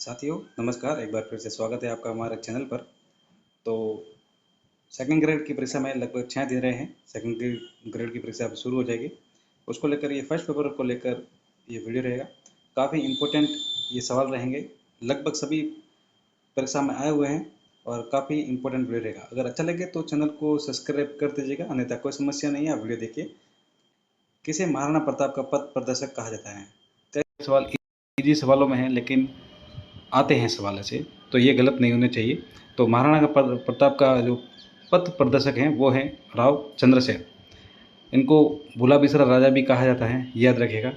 साथियों नमस्कार। एक बार फिर से स्वागत है आपका हमारे चैनल पर। तो सेकंड ग्रेड की परीक्षा में लगभग 6 दिन रहे हैं। सेकंड ग्रेड की परीक्षा अब शुरू हो जाएगी। उसको लेकर ये फर्स्ट पेपर को लेकर ये वीडियो रहेगा। काफ़ी इम्पोर्टेंट ये सवाल रहेंगे, लगभग सभी परीक्षा में आए हुए हैं और काफ़ी इम्पोर्टेंट वीडियो रहेगा। अगर अच्छा लगे तो चैनल को सब्सक्राइब कर दीजिएगा, अन्यथा कोई समस्या नहीं है, आप वीडियो देखिए। किसे महाराणा प्रताप का पथ प्रदर्शक कहा जाता है? कई सवाल इजी सवालों में हैं, लेकिन आते हैं सवाल ऐसे, तो ये गलत नहीं होने चाहिए। तो महाराणा प्रताप का जो पथ प्रदर्शक हैं वो हैं राव चंद्रसेन। इनको भूला बिसरा राजा भी कहा जाता है, याद रखिएगा।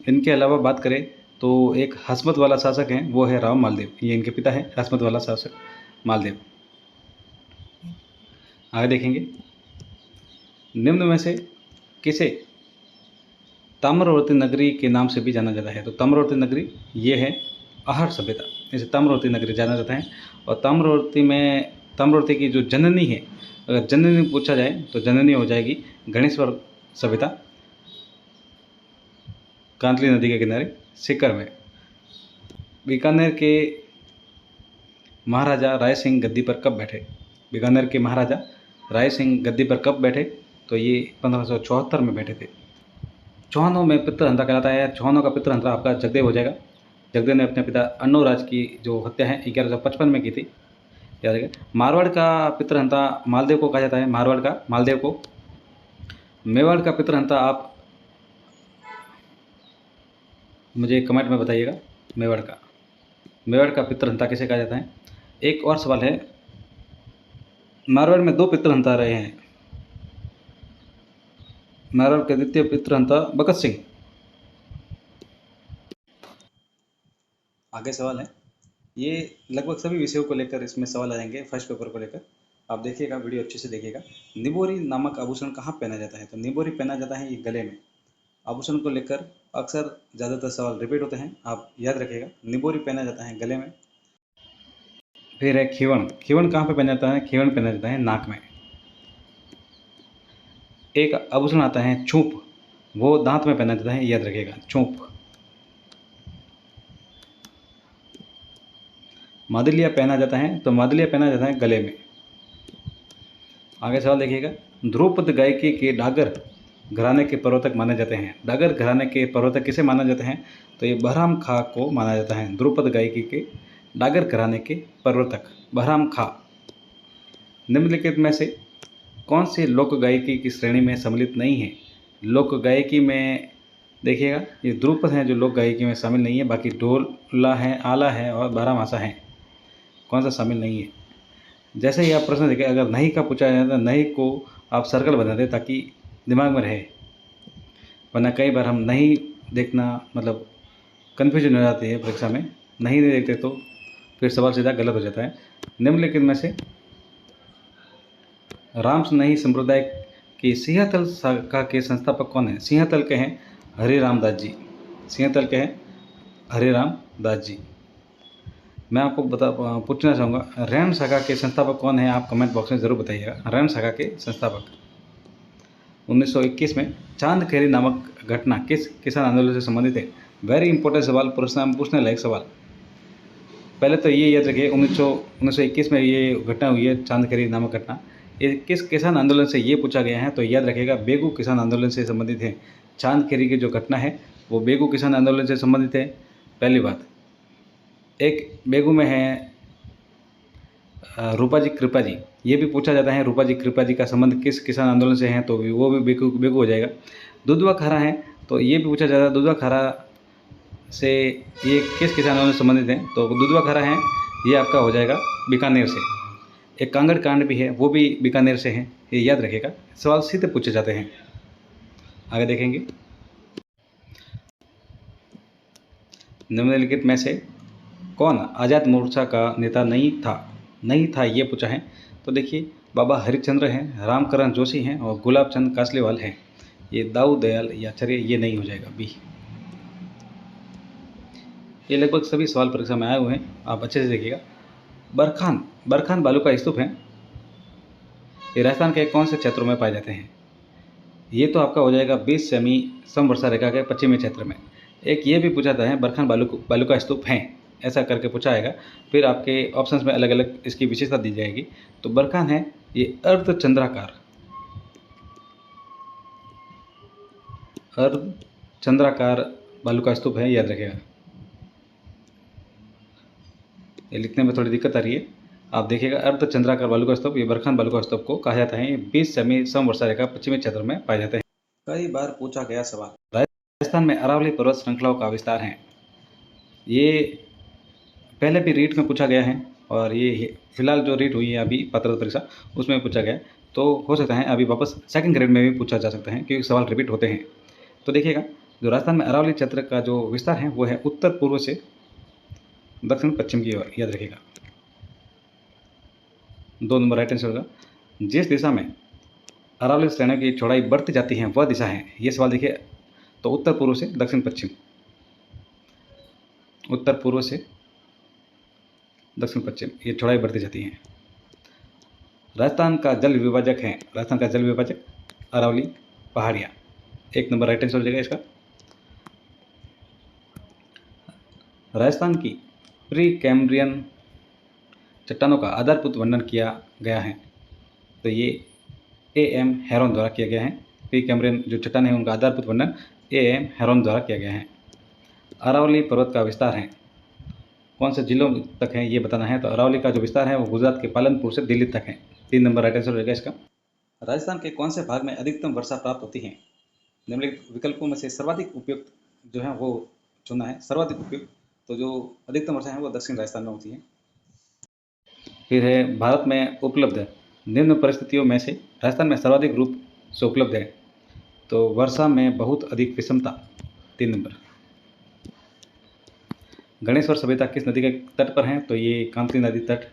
इनके अलावा बात करें तो एक हसमत वाला शासक हैं, वो है राव मालदेव। ये इनके पिता हैं, हसमत वाला शासक मालदेव। आगे देखेंगे, निम्न में से किसे ताम्रवर्ती नगरी के नाम से भी जाना जाता है? तो ताम्रवर्ती नगरी ये है आहट सभ्यता, इसे ताम्रवर्ती नगरी जाना जाता है। और ताम्रवर्ती की जो जननी है, अगर जननी पूछा जाए तो जननी हो जाएगी गणेश्वर सभ्यता, कांतली नदी के किनारे सीकर में। बीकानेर के महाराजा राय सिंह गद्दी पर कब बैठे? बीकानेर के महाराजा राय सिंह गद्दी पर कब बैठे? तो ये 1574 में बैठे थे। चौहानों में पितृहंता कहलाता है। चौहानों का पितृहंता आपका जगदेव हो जाएगा। जगदेव ने अपने पिता अन्नूराज की जो हत्या है 1155 में की थी, याद रखिए। मारवाड़ का पितृहंता मालदेव को कहा जाता है, मारवाड़ का मालदेव को। मेवाड़ का पितृहंता आप मुझे कमेंट में बताइएगा। मेवाड़ का पितृहंता किसे कहा जाता है? एक और सवाल है, मारवाड़ में 2 पितृहंता रहे हैं। मारवाड़ के द्वितीय पितृहंता भगत सिंह। आगे सवाल है, ये लगभग सभी विषयों को लेकर इसमें सवाल आ जाएंगे। फर्स्ट पेपर को लेकर आप देखिएगा, वीडियो अच्छे से देखिएगा। निबोरी नामक आभूषण कहाँ पहना जाता है? तो निबोरी पहना जाता है ये गले में। आभूषण को लेकर अक्सर ज़्यादातर सवाल रिपीट होते हैं, आप याद रखिएगा। निबोरी पहना जाता है गले में। फिर है खीवण। खीवण कहाँ पे पहना जाता है? खीवण पहना जाता है नाक में। एक आभूषण आता है छूप, वो दांत में पहना जाता है, याद रखिएगा, छूप। मादिलिया पहना जाता है, तो मादिलिया पहना जाता है गले में। आगे सवाल देखिएगा, ध्रुपद गायकी के डागर घराने के प्रवर्तक माने जाते हैं। डागर घराने के प्रवर्तक किसे माना जाते हैं? तो ये बहराम खां को माना जाता है। ध्रुपद गायकी के डागर घराने के प्रवर्तक बहराम खां। निम्नलिखित में से कौन सी लोक गायकी की श्रेणी में सम्मिलित नहीं है? लोक गायकी में देखिएगा, ये ध्रुपद हैं जो लोक गायकी में शामिल नहीं है, बाकी ढोला है, आला है और बारहमासा है। कौन सा शामिल नहीं है? जैसे ही आप प्रश्न देखें, अगर नहीं का पूछा जाए तो नहीं को आप सर्कल बना दें ताकि दिमाग में रहे, वरना कई बार हम नहीं देखना मतलब कन्फ्यूजन हो जाती है परीक्षा में। नहीं देखते तो फिर सवाल सीधा गलत हो जाता है। निम्नलिखित में से रामस्नेही संप्रदाय की सिंहतल शाखा के संस्थापक कौन है? सिंहतल के हैं हरिराम दास जी। सिंहतल के हैं हरिराम दास जी। मैं आपको पूछना चाहूँगा, रैन शाखा के संस्थापक कौन है? आप कमेंट बॉक्स में ज़रूर बताइएगा। रैन शाखा के संस्थापक 1921 में चांदखेरी नामक घटना किस किसान आंदोलन से संबंधित है? वेरी इंपॉर्टेंट सवाल, प्रश्न पूछने लायक सवाल। पहले तो ये याद रखिए, 1921 में ये घटना हुई है, चांदखेरी नामक घटना। ये किस किसान आंदोलन से ये पूछा गया है? तो याद रखिएगा, बेगू किसान आंदोलन से संबंधित है। चांदखेरी की जो घटना है वो बेगू किसान आंदोलन से संबंधित है, पहली बात। एक बेगू में है रूपा जी कृपा जी, ये भी पूछा जाता है, रूपा जी कृपा जी का संबंध किस किसान आंदोलन से है? तो वो भी बेगू हो जाएगा। दुधवा खारा है, तो ये भी पूछा जाता है, दुधवा खारा से ये किस किसान आंदोलन से संबंधित है? तो दुधवा खारा है, ये आपका हो जाएगा बीकानेर से। एक कांगड़ कांड भी है, वो भी बीकानेर से है, ये याद रखिएगा। सवाल सीधे पूछे जाते हैं। आगे देखेंगे, निम्नलिखित में से कौन आज़ाद मोर्चा का नेता नहीं था ये पूछा है। तो देखिए, बाबा हरिश्चंद्र हैं, रामकरण जोशी हैं और गुलाब चंद कासलीवाल हैं। ये दाऊ दयाल या आचार्य ये नहीं हो जाएगा, बी। ये लगभग सभी सवाल परीक्षा में आए हुए हैं, आप अच्छे से देखिएगा। बरखान बालू का स्तूप है, ये राजस्थान के कौन से क्षेत्रों में पाए जाते हैं? ये तो आपका हो जाएगा 20 सेमी समवर्षा रेखा के पश्चिमी क्षेत्र में। एक ये भी पूछा जाता है, बरखान बालू का स्तूप हैं ऐसा करके पूछा आएगा। फिर आपके ऑप्शंस में अलग अलग इसकी विशेषता दी जाएगी। तो बरखान है ये अर्धचंद्राकार बालू का स्तूप है, याद रखिएगा। ये लिखने में थोड़ी दिक्कत आ रही है, आप देखिएगा। अर्धचंद्राकार बालू का स्तूप, ये बरखान बालू का स्तूप को कहा जाता है। ये 20 सेमी समवर्षा रेखा पश्चिमी क्षेत्र में पाए जाते हैं। कई बार पूछा गया सवाल, राजस्थान में अरावली पर्वत श्रृंखलाओं का विस्तार है। ये पहले भी रीट में पूछा गया है, और ये फिलहाल जो रीट हुई है अभी पात्रता परीक्षा, उसमें पूछा गया है। तो हो सकता है अभी वापस सेकंड ग्रेड में भी पूछा जा सकता है, क्योंकि सवाल रिपीट होते हैं। तो देखिएगा, जो राजस्थान में अरावली क्षेत्र का जो विस्तार है वो है उत्तर पूर्व से दक्षिण पश्चिम की ओर, याद रखिएगा। 2 नंबर राइट आंसर होगा। जिस दिशा में अरावली श्रेणियों की चौड़ाई बढ़ती जाती है वह दिशा है, ये सवाल देखिए। तो उत्तर पूर्व से दक्षिण पश्चिम, उत्तर पूर्व से दक्षिण पश्चिम, ये चौड़ाई बढ़ती जाती है। राजस्थान का जल विभाजक है, राजस्थान का जल विभाजक अरावली पहाड़ियाँ, 1 नंबर राइट आंसर हो जाएगा इसका। राजस्थान की प्री कैम्ब्रियन चट्टानों का आधारभूत वर्णन किया गया है। तो ये A.M. हेरोन द्वारा किया गया है। प्री कैम्ब्रियन जो चट्टान है उनका आधारभूत वर्णन A.M. हेरोन द्वारा किया गया है। अरावली पर्वत का विस्तार है, कौन से जिलों तक है ये बताना है। तो अरावली का जो विस्तार है वो गुजरात के पालनपुर से दिल्ली तक है। 3 नंबर राइट आंसर रहेगा इसका। राजस्थान के कौन से भाग में अधिकतम वर्षा प्राप्त होती है? निम्नलिखित विकल्पों में से सर्वाधिक उपयुक्त जो है वो चुना है, सर्वाधिक उपयुक्त। तो जो अधिकतम वर्षा है वो दक्षिण राजस्थान में होती है। फिर है भारत में उपलब्ध निम्न परिस्थितियों में से राजस्थान में सर्वाधिक रूप से उपलब्ध है। तो वर्षा में बहुत अधिक विषमता, 3 नंबर। गणेश्वर सभ्यता किस नदी के तट पर है? तो ये कामती नदी तट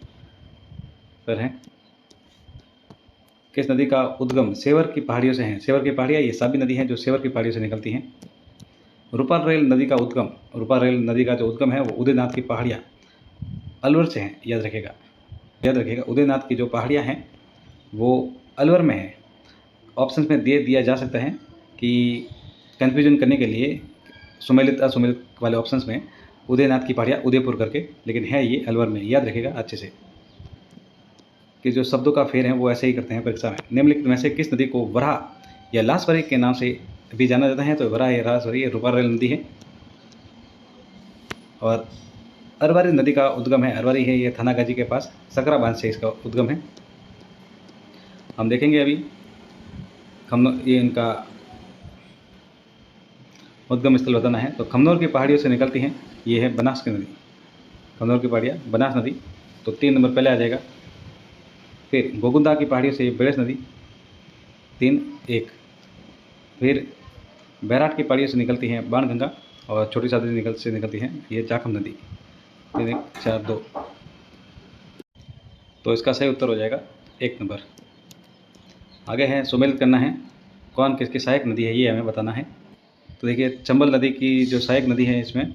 पर है। किस नदी का उद्गम सेवर की पहाड़ियों से है? सेवर की पहाड़ियाँ, ये साबी नदी है जो सेवर की पहाड़ियों से निकलती हैं। रूपारेल नदी का उद्गम, रूपारेल नदी का जो उद्गम है वो उदयनाथ की पहाड़ियाँ अलवर से हैं, याद रखिएगा। याद रखिएगा, उदयनाथ की जो पहाड़ियाँ हैं वो अलवर में है। ऑप्शन में दे दिया जा सकता है कि कन्फ्यूजन करने के लिए सुमेलित असुमेलित वाले ऑप्शंस में उदयनाथ की पहाड़ियाँ उदयपुर करके, लेकिन है ये अलवर में, याद रखिएगा अच्छे से कि जो शब्दों का फेर है वो ऐसे ही करते हैं परीक्षा में। निम्नलिखित में से किस नदी को वराह या लासवरी के नाम से भी जाना जाता है? तो वराह या लासवरी, ये रूपारेल नदी है। और अरवारी नदी का उद्गम है, अरवारी है ये थानागाजी के पास, सकरा बांध से इसका उद्गम है। हम देखेंगे अभी ये इनका उद्गम स्थल बताना है। तो खमनोर की पहाड़ियों से निकलती हैं, ये है बनास की नदी, खमनोर की पहाड़ियाँ बनास नदी। तो 3 नंबर पहले आ जाएगा। फिर गोगुंदा की पहाड़ियों से बेड़स नदी, 3-1। फिर बैराट की पहाड़ियों से निकलती हैं बाणगंगा, और छोटी सादी से निकलती है ये जाखम नदी, 3-1-4-2। तो इसका सही उत्तर हो जाएगा 1 नंबर। आगे है सुमेलित करना है, कौन किसकी सहायक नदी है ये हमें बताना है। तो देखिए, चंबल नदी की जो सहायक नदी है इसमें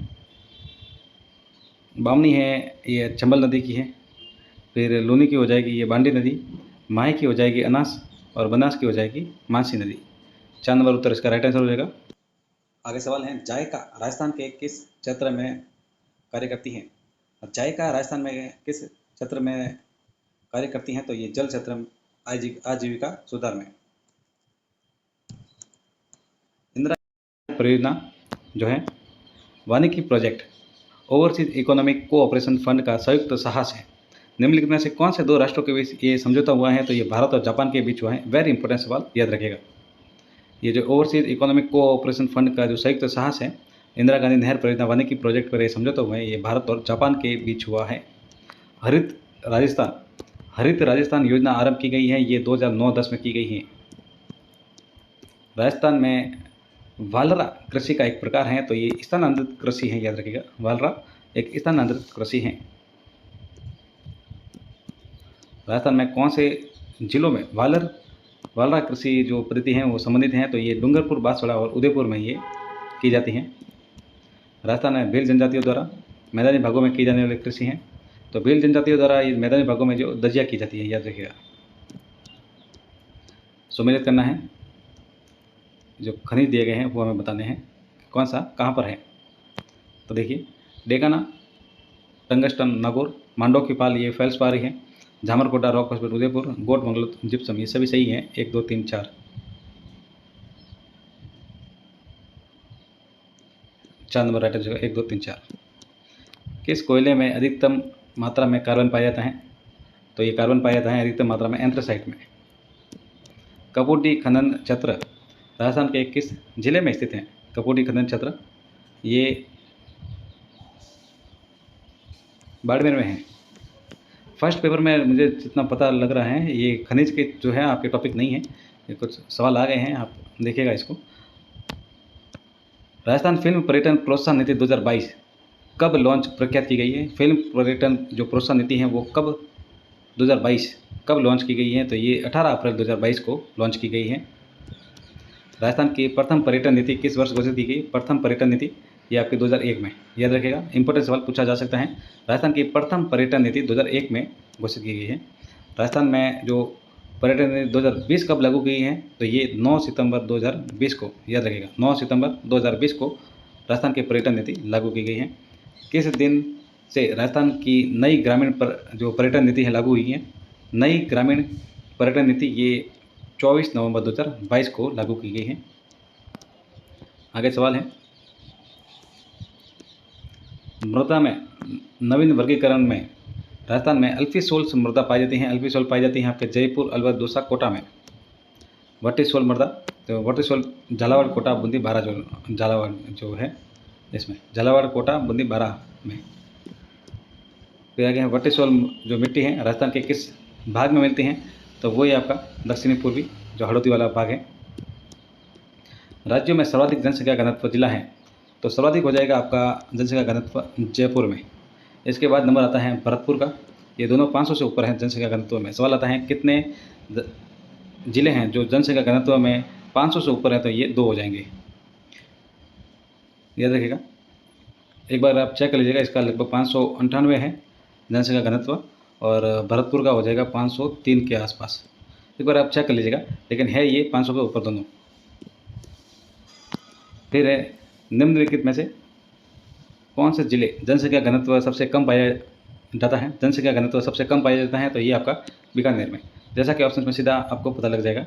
बामनी है, ये चंबल नदी की है। फिर लूनी की हो जाएगी ये बांडी नदी, माही की हो जाएगी अनास, और बनास की हो जाएगी मानसी नदी। 4 नंबर उत्तर इसका राइट आंसर हो जाएगा। आगे सवाल है, जायका राजस्थान के किस क्षेत्र में कार्य करती हैं? जायका राजस्थान में किस क्षेत्र में कार्य करती हैं? तो ये जल क्षेत्र में आजीविका सुधार में। इंदिरा परियोजना जो है वानिकी project overseas economic cooperation fund का संयुक्त साहस है। निम्नलिखित में से कौन से 2 राष्ट्रों के बीच ये समझौता हुआ है? तो ये भारत और जापान के बीच हुआ है। वेरी इंपॉर्टेंट सवाल, याद रखिएगा। ये जो ओवरसीज इकोनॉमिक कोऑपरेशन फंड का जो संयुक्त साहस है, इंदिरा गांधी नहर परियोजना वानिकी प्रोजेक्ट पर यह समझौता हुआ है, ये भारत और जापान के बीच हुआ है। हरित राजस्थान योजना आरंभ की गई है, ये 2009-10 में की गई है। राजस्थान में वालरा कृषि का एक प्रकार है, तो ये स्थानांतरित कृषि है, याद रखिएगा। वालरा एक स्थानांतरित कृषि है। राजस्थान में कौन से जिलों में वालरा कृषि जो पद्धति हैं वो संबंधित हैं? तो ये डूंगरपुर, बांसवाड़ा और उदयपुर में ये की जाती हैं। राजस्थान में भील जनजातियों द्वारा मैदानी भागों में की जाने वाली कृषि हैं। तो भील जनजातियों द्वारा ये मैदानी भागों में जो दजिया की जाती है, याद रखिएगा। सुमेलित करना है, जो खनिज दिए गए हैं वो हमें बताने हैं, कौन सा कहाँ पर है। तो देखिए, डेगाना टंगस्टन नागौर, मांडो की पाल ये फेल्सपारी है, झामरकोटा रॉक हॉस्पिटल उदयपुर, गोट मंगलूर जिप्सम, ये सभी सही हैं। 1 2 3 4 4 नंबर राइट आंसर 1 2 3 4। किस कोयले में अधिकतम मात्रा में कार्बन पाया जाता है? तो ये कार्बन पाया जाता है अधिकतम मात्रा में एंथ्रासाइट में। कपूडी खनन क्षेत्र राजस्थान के किस जिले में स्थित है? कपूडी खनन क्षेत्र ये बाड़मेर में है। फर्स्ट पेपर में मुझे जितना पता लग रहा है ये खनिज के जो है आपके टॉपिक नहीं है, ये कुछ सवाल आ गए हैं, आप देखिएगा इसको। राजस्थान फिल्म पर्यटन प्रोत्साहन नीति 2022 कब लॉन्च प्रख्यात की गई है? फिल्म पर्यटन जो प्रोत्साहन नीति है वो कब 2022 कब लॉन्च की गई है? तो ये 18 अप्रैल 2022 को लॉन्च की गई है। राजस्थान की प्रथम पर्यटन नीति किस वर्ष घोषित की गई? प्रथम पर्यटन नीति ये आपके 2001 में, याद रखिएगा, इंपॉर्टेंट सवाल पूछा जा सकता है। राजस्थान की प्रथम पर्यटन नीति 2001 में घोषित की गई है। राजस्थान में जो पर्यटन नीति 2020 कब लागू की है? तो ये 9 सितंबर 2020 को, याद रखिएगा, 9 सितंबर 2020 को राजस्थान की पर्यटन नीति लागू की गई है। किस दिन से राजस्थान की नई ग्रामीण जो पर्यटन नीति है लागू हुई है? नई ग्रामीण पर्यटन नीति ये 24 नवंबर 2022 को लागू की गई है। आगे सवाल है, मृदा में नवीन वर्गीकरण में राजस्थान में अल्फीसोल्स मृदा पाई जाती हैं। अल्फीसोल पाई जाती हैं आपके जयपुर, अलवर, दौसा, कोटा में। वर्टिसोल मृदा, तो वर्टिसोल झालावाड़, कोटा, बूंदी, बारा झालावाड़ जो है इसमें, झालावाड़, कोटा, बूंदी, बारा में। फिर आगे है वर्टिसोल जो मिट्टी है राजस्थान के किस भाग में मिलती हैं? तो वही आपका दक्षिणी पूर्वी जो हड़ौती वाला भाग है। राज्यों में सर्वाधिक जनसंख्या घनत्व जिला है, तो सर्वाधिक हो जाएगा आपका जनसंख्या घनत्व जयपुर में। इसके बाद नंबर आता है भरतपुर का, ये दोनों 500 से ऊपर हैं जनसंख्या घनत्व में। सवाल आता है कितने जिले हैं जो जनसंख्या घनत्व में 500 से ऊपर हैं? तो ये 2 हो जाएंगे, याद रखिएगा। एक बार आप चेक कर लीजिएगा, इसका लगभग 598 है जनसंख्या घनत्व और भरतपुर का हो जाएगा 503 के आसपास। एक बार आप चेक कर लीजिएगा, लेकिन है ये 500 के ऊपर दोनों। फिर है निम्नलिखित में से कौन से जिले जनसंख्या घनत्व सबसे कम पाया जाता है? जनसंख्या घनत्व सबसे कम पाया जाता है तो ये आपका बीकानेर में। जैसा कि ऑप्शन में सीधा आपको पता लग जाएगा,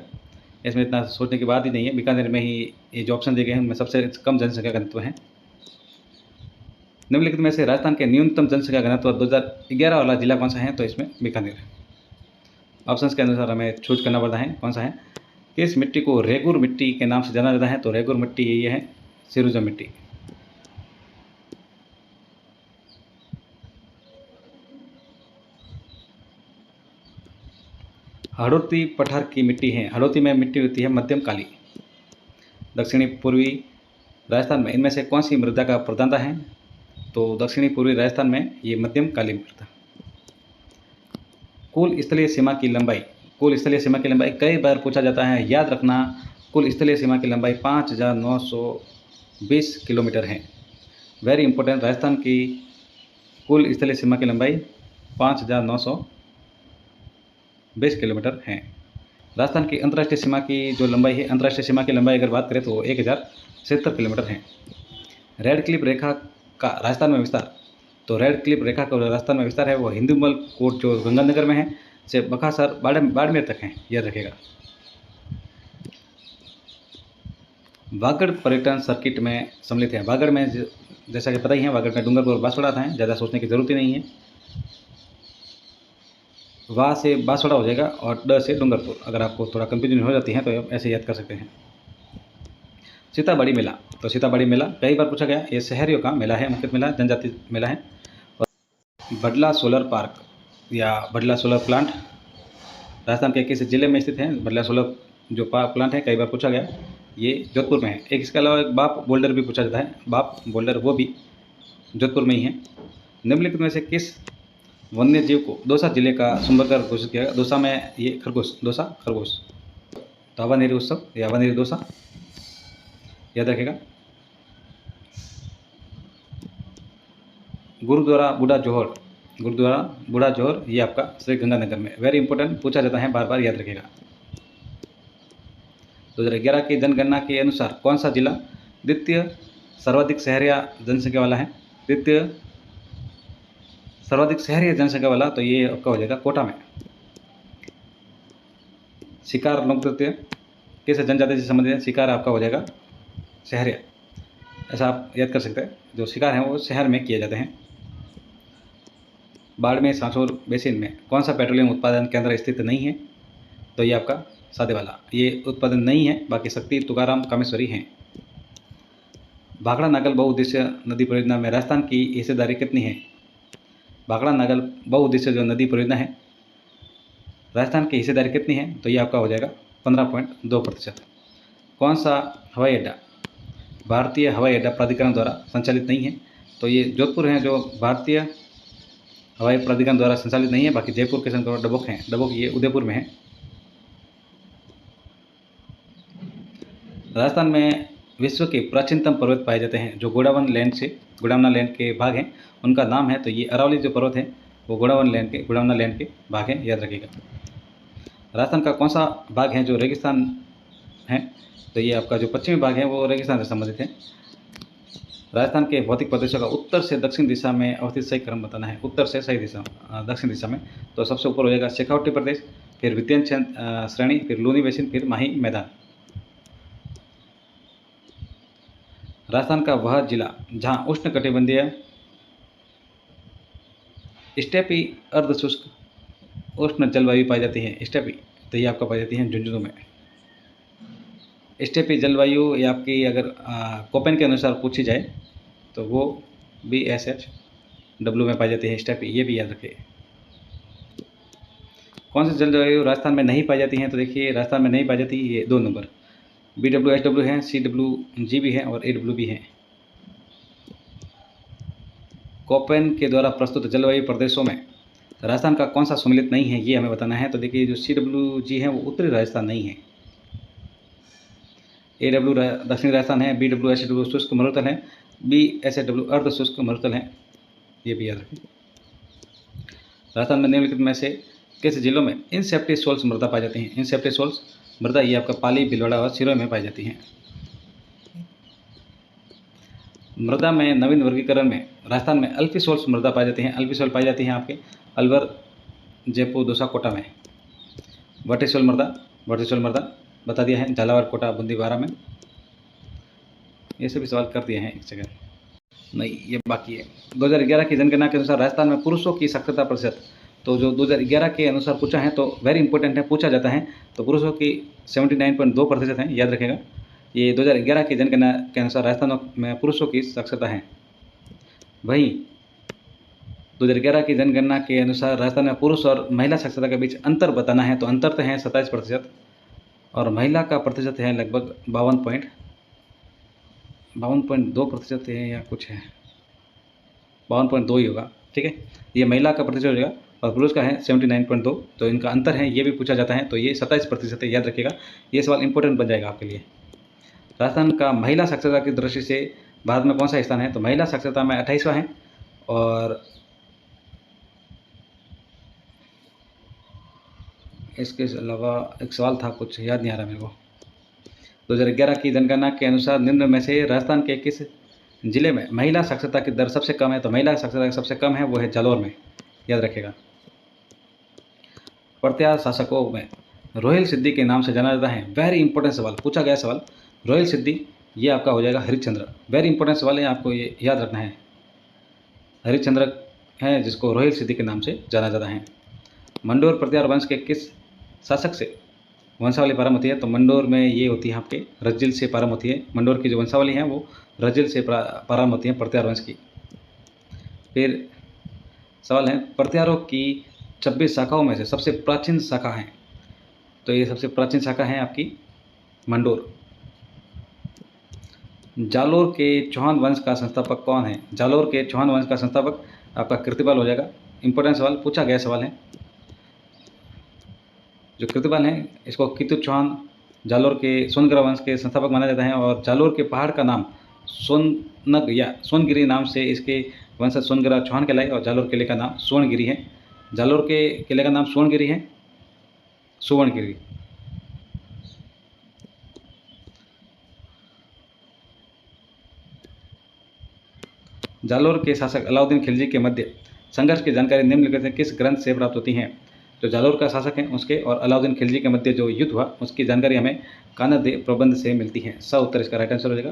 इसमें इतना सोचने की बात ही नहीं है। बीकानेर में ही ये जो ऑप्शन दिए गए हैं उनमें सबसे कम जनसंख्या घनत्व है। निम्नलिखित में से राजस्थान के न्यूनतम जनसंख्या घनत्व 2011 वाला जिला कौन सा है? तो इसमें बीकानेर। ऑप्शंस के अनुसार हमें चूज करना पड़ता है कौन सा है। किस मिट्टी को रेगुर मिट्टी के नाम से जाना जाता है? तो रेगुर मिट्टी ये है सिरुजा मिट्टी। हड़ौती पठार की मिट्टी है, हड़ौती में मिट्टी होती है मध्यम काली। दक्षिणी पूर्वी राजस्थान में इनमें से कौन सी मृदा का प्रधानता है? तो दक्षिणी पूर्वी राजस्थान में ये मध्यम काली मृदा। कुल स्थलीय सीमा की लंबाई, कुल स्थलीय सीमा की लंबाई कई बार पूछा जाता है, याद रखना। कुल स्थलीय सीमा की लंबाई 5920 किलोमीटर है। वेरी इंपॉर्टेंट, राजस्थान की कुल स्थलीय सीमा की लंबाई 5920 किलोमीटर है। राजस्थान की अंतर्राष्ट्रीय सीमा की जो लंबाई है, अंतर्राष्ट्रीय सीमा की लंबाई अगर बात करें तो 1070 किलोमीटर है। रेड क्लिफ रेखा का राजस्थान में विस्तार, तो रेड क्लिफ रेखा का राजस्थान में विस्तार है वो हिंदुमल कोट जो गंगानगर में है से बकासर बाड़मेर तक है, याद रखेगा। वागड़ पर्यटन सर्किट में सम्मिलित है। वागड़ में जैसा कि पता ही है, वागड़ में डूंगरपुर और बांसवाड़ा आता है, ज़्यादा सोचने की जरूरत ही नहीं है। वाह से बांसवाड़ा हो जाएगा और ड से डूंगरपुर। अगर आपको थोड़ा कंफ्यूजन हो जाती है तो ऐसे याद कर सकते हैं। सीताबड़ी मेला, तो सीताबड़ी मेला कई बार पूछा गया, ये शहरियों का मेला है, मुख्य मेला जनजाति मेला है। और बडला सोलर पार्क या बडला सोलर प्लांट राजस्थान के किस जिले में स्थित है? बडला सोलर जो प्लांट है कई बार पूछा गया, ये जोधपुर में है। एक इसके अलावा एक बाप बोल्डर भी पूछा जाता है, बाप बोल्डर वो भी जोधपुर में ही है। निम्नलिखित में से किस वन्य जीव को दौसा जिले का सुंदरगढ़ घोषित किया गया? दौसा में ये खरगोश, दौसा खरगोश। तो हवानेरी उत्सव या हवानेरी दौसा, याद रखेगा। गुरुद्वारा बूढ़ा जोहर, गुरुद्वारा बूढ़ा जोहर ये आपका श्री गंगानगर में। वेरी इंपॉर्टेंट, पूछा जाता है, बार बार याद रखेगा। 2011 की जनगणना के अनुसार कौन सा जिला द्वितीय सर्वाधिक शहर या जनसंख्या वाला है? द्वितीय सर्वाधिक शहरी जनसंख्या वाला तो ये आपका हो जाएगा कोटा में। शिकार लोकनृत्य किस जनजाति से संबंधित है? शिकार आपका हो जाएगा शहरिया, ऐसा आप याद कर सकते हैं। जो शिकार हैं वो शहर में किए जाते हैं। बाड़मेर सांचौर बेसिन में कौन सा पेट्रोलियम उत्पादन केंद्र स्थित नहीं है? तो ये आपका सादे वाला, ये उत्पादन नहीं है, बाकी शक्ति, तुकाराम, कामेश्वरी हैं। भाखड़ा नागल बहुउद्देश्य नदी परियोजना में राजस्थान की हिस्सेदारी कितनी है? भाखड़ा नागल बहुउद्देश्य जो नदी परियोजना है, राजस्थान की हिस्सेदारी कितनी है? तो ये आपका हो जाएगा 15.2%। कौन सा हवाई अड्डा भारतीय हवाई अड्डा प्राधिकरण द्वारा संचालित नहीं है? तो ये जोधपुर है जो भारतीय हवाई प्राधिकरण द्वारा संचालित नहीं है, बाकी जयपुर, किशनगढ़, डबोक हैं। डबोक ये उदयपुर में है। राजस्थान में विश्व के प्राचीनतम पर्वत पाए जाते हैं जो गोंडवाना लैंड के भाग हैं, उनका नाम है। तो ये अरावली जो पर्वत है वो गोंडवाना लैंड के भाग हैं, याद रखिएगा। राजस्थान का कौन सा भाग है जो रेगिस्तान है? तो ये आपका जो पश्चिमी भाग है वो रेगिस्तान से संबंधित है। राजस्थान के भौतिक प्रदेशों का उत्तर से दक्षिण दिशा में अवस्थित सही क्रम बताना है। उत्तर से सही दिशा दक्षिण दिशा में, तो सबसे ऊपर हो जाएगा शेखावटी प्रदेश, फिर विंध्याचल श्रेणी, फिर लूनी बेसिन, फिर माही मैदान। राजस्थान का वह जिला जहाँ उष्णकटिबंधीय स्टेपी अर्धशुष्क उष्ण जलवायु पाई जाती है। स्टेपी तो ये आपका पाई जाती है झुंझुनू में। स्टेपी जलवायु ये आपकी अगर कोपेन के अनुसार पूछी जाए तो वो BSHW में पाई जाती है स्टेपी, ये भी याद रखिए। कौन सी जलवायु राजस्थान में नहीं पाई जाती है? तो देखिए राजस्थान में नहीं पाई जाती ये 2 नंबर BWSW है, CWG भी है और AW भी है। कोपेन के द्वारा प्रस्तुत जलवायु प्रदेशों में राजस्थान का कौन सा सम्मिलित नहीं है, ये हमें बताना है। तो देखिए जो CWG है वो उत्तरी राजस्थान नहीं है, AW दक्षिणी राजस्थान है, BWSW शुष्क मरुस्थल है, BSW अर्ध शुष्क मरुस्थल है, ये भी याद रखें। राजस्थान में निम्नलिखित में से किस जिलों में इनसेप्टी सोल्स मृदा पाई जाती हैं? इनसेप्टी सोल्स मृदा ये आपका पाली, भीलवाड़ा और सिरोही में पाई जाती हैं। मृदा में नवीन वर्गीकरण में राजस्थान में अल्फी सोल्स मृदा पाई जाती हैं। अल्फी सोल पाई जाती हैं आपके अलवर, जयपुर, दौसा, कोटा में। वर्टिसोल मृदा बता दिया है झालावाड़, कोटा, बूंदी, बारा में। ये सभी सवाल कर दिए हैं एक जगह, नहीं ये बाकी है। 2011 की जनगणना के अनुसार राजस्थान में पुरुषों की साक्षरता प्रतिशत, तो जो 2011 के अनुसार पूछा है तो वेरी इंपॉर्टेंट है, पूछा जाता है। तो पुरुषों की 79.2% है, याद रखेगा। ये 2011 की जनगणना के अनुसार राजस्थान में पुरुषों की साक्षरता है। वहीं 2011 की जनगणना के अनुसार राजस्थान में पुरुष और महिला साक्षरता के बीच अंतर बताना है। तो अंतर तो है 27% और महिला का प्रतिशत है लगभग 52.2% है या कुछ है, 52.2 ही होगा, ठीक है। ये महिला का प्रतिशत हो जाएगा और पुरुष का है 79.2, तो इनका अंतर है, ये भी पूछा जाता है। तो ये 27% है, याद रखिएगा। ये सवाल इंपॉर्टेंट बन जाएगा आपके लिए। राजस्थान का महिला साक्षरता की दृष्टि से भारत में कौन सा स्थान है? तो महिला साक्षरता में 28वां है। और इसके अलावा एक सवाल था, कुछ याद नहीं आ रहा मेरे को। 2011 की जनगणना के अनुसार निम्न में से राजस्थान के किस जिले में महिला साक्षरता की दर सबसे कम है? तो महिला साक्षरता सबसे कम है वो है जालौर में, याद रखेगा। प्रत्यार शासकों में रोहिल सिद्धि के नाम से जाना जाता है। वेरी इंपॉर्टेंट सवाल पूछा गया सवाल, रोहिल सिद्धि ये आपका हो जाएगा हरिश्चंद्र। वेरी इंपॉर्टेंट सवाल है, आपको ये याद रखना है। हरिश्चंद्र है जिसको रोहिल सिद्धि के नाम से जाना जाता है। मंडोर प्रत्यार वंश के किस शासक से वंशावली प्रारंभ होती है? तो मंडोर में ये होती है आपके रज्जिल से प्रारंभ होती है। मंडोर की जो वंशावली है वो रज्जिल से प्रारंभ होती है, प्रत्यार वंश की। फिर सवाल है प्रत्यारों की 26 शाखाओं में से सबसे प्राचीन शाखा है? तो ये सबसे प्राचीन शाखा है आपकी मंडोर। जालोर के चौहान वंश का संस्थापक कौन है? जालोर के चौहान वंश का संस्थापक आपका कृतिपाल हो जाएगा। इंपॉर्टेंट सवाल पूछा गया सवाल है। जो कृतिपाल है इसको कितु चौहान जालोर के सोनगिरा वंश के संस्थापक माना जाता है। और जालोर के पहाड़ का नाम सोननग या सोनगिरी नाम से इसके वंशज सोनगिरा चौहान कहलाए और जालोर किले का नाम सुवर्णगिरी है। जालोर के किले का नाम सुवर्णगिरी है, सुवर्णगिरी। जालोर के शासक अलाउद्दीन खिलजी के मध्य संघर्ष की जानकारी निम्नलिखित में किस ग्रंथ से प्राप्त होती है? जो जालोर का शासक है उसके और अलाउद्दीन खिलजी के मध्य जो युद्ध हुआ उसकी जानकारी हमें कानदेव प्रबंध से मिलती है। स उत्तर इसका राइट आंसर हो जाएगा।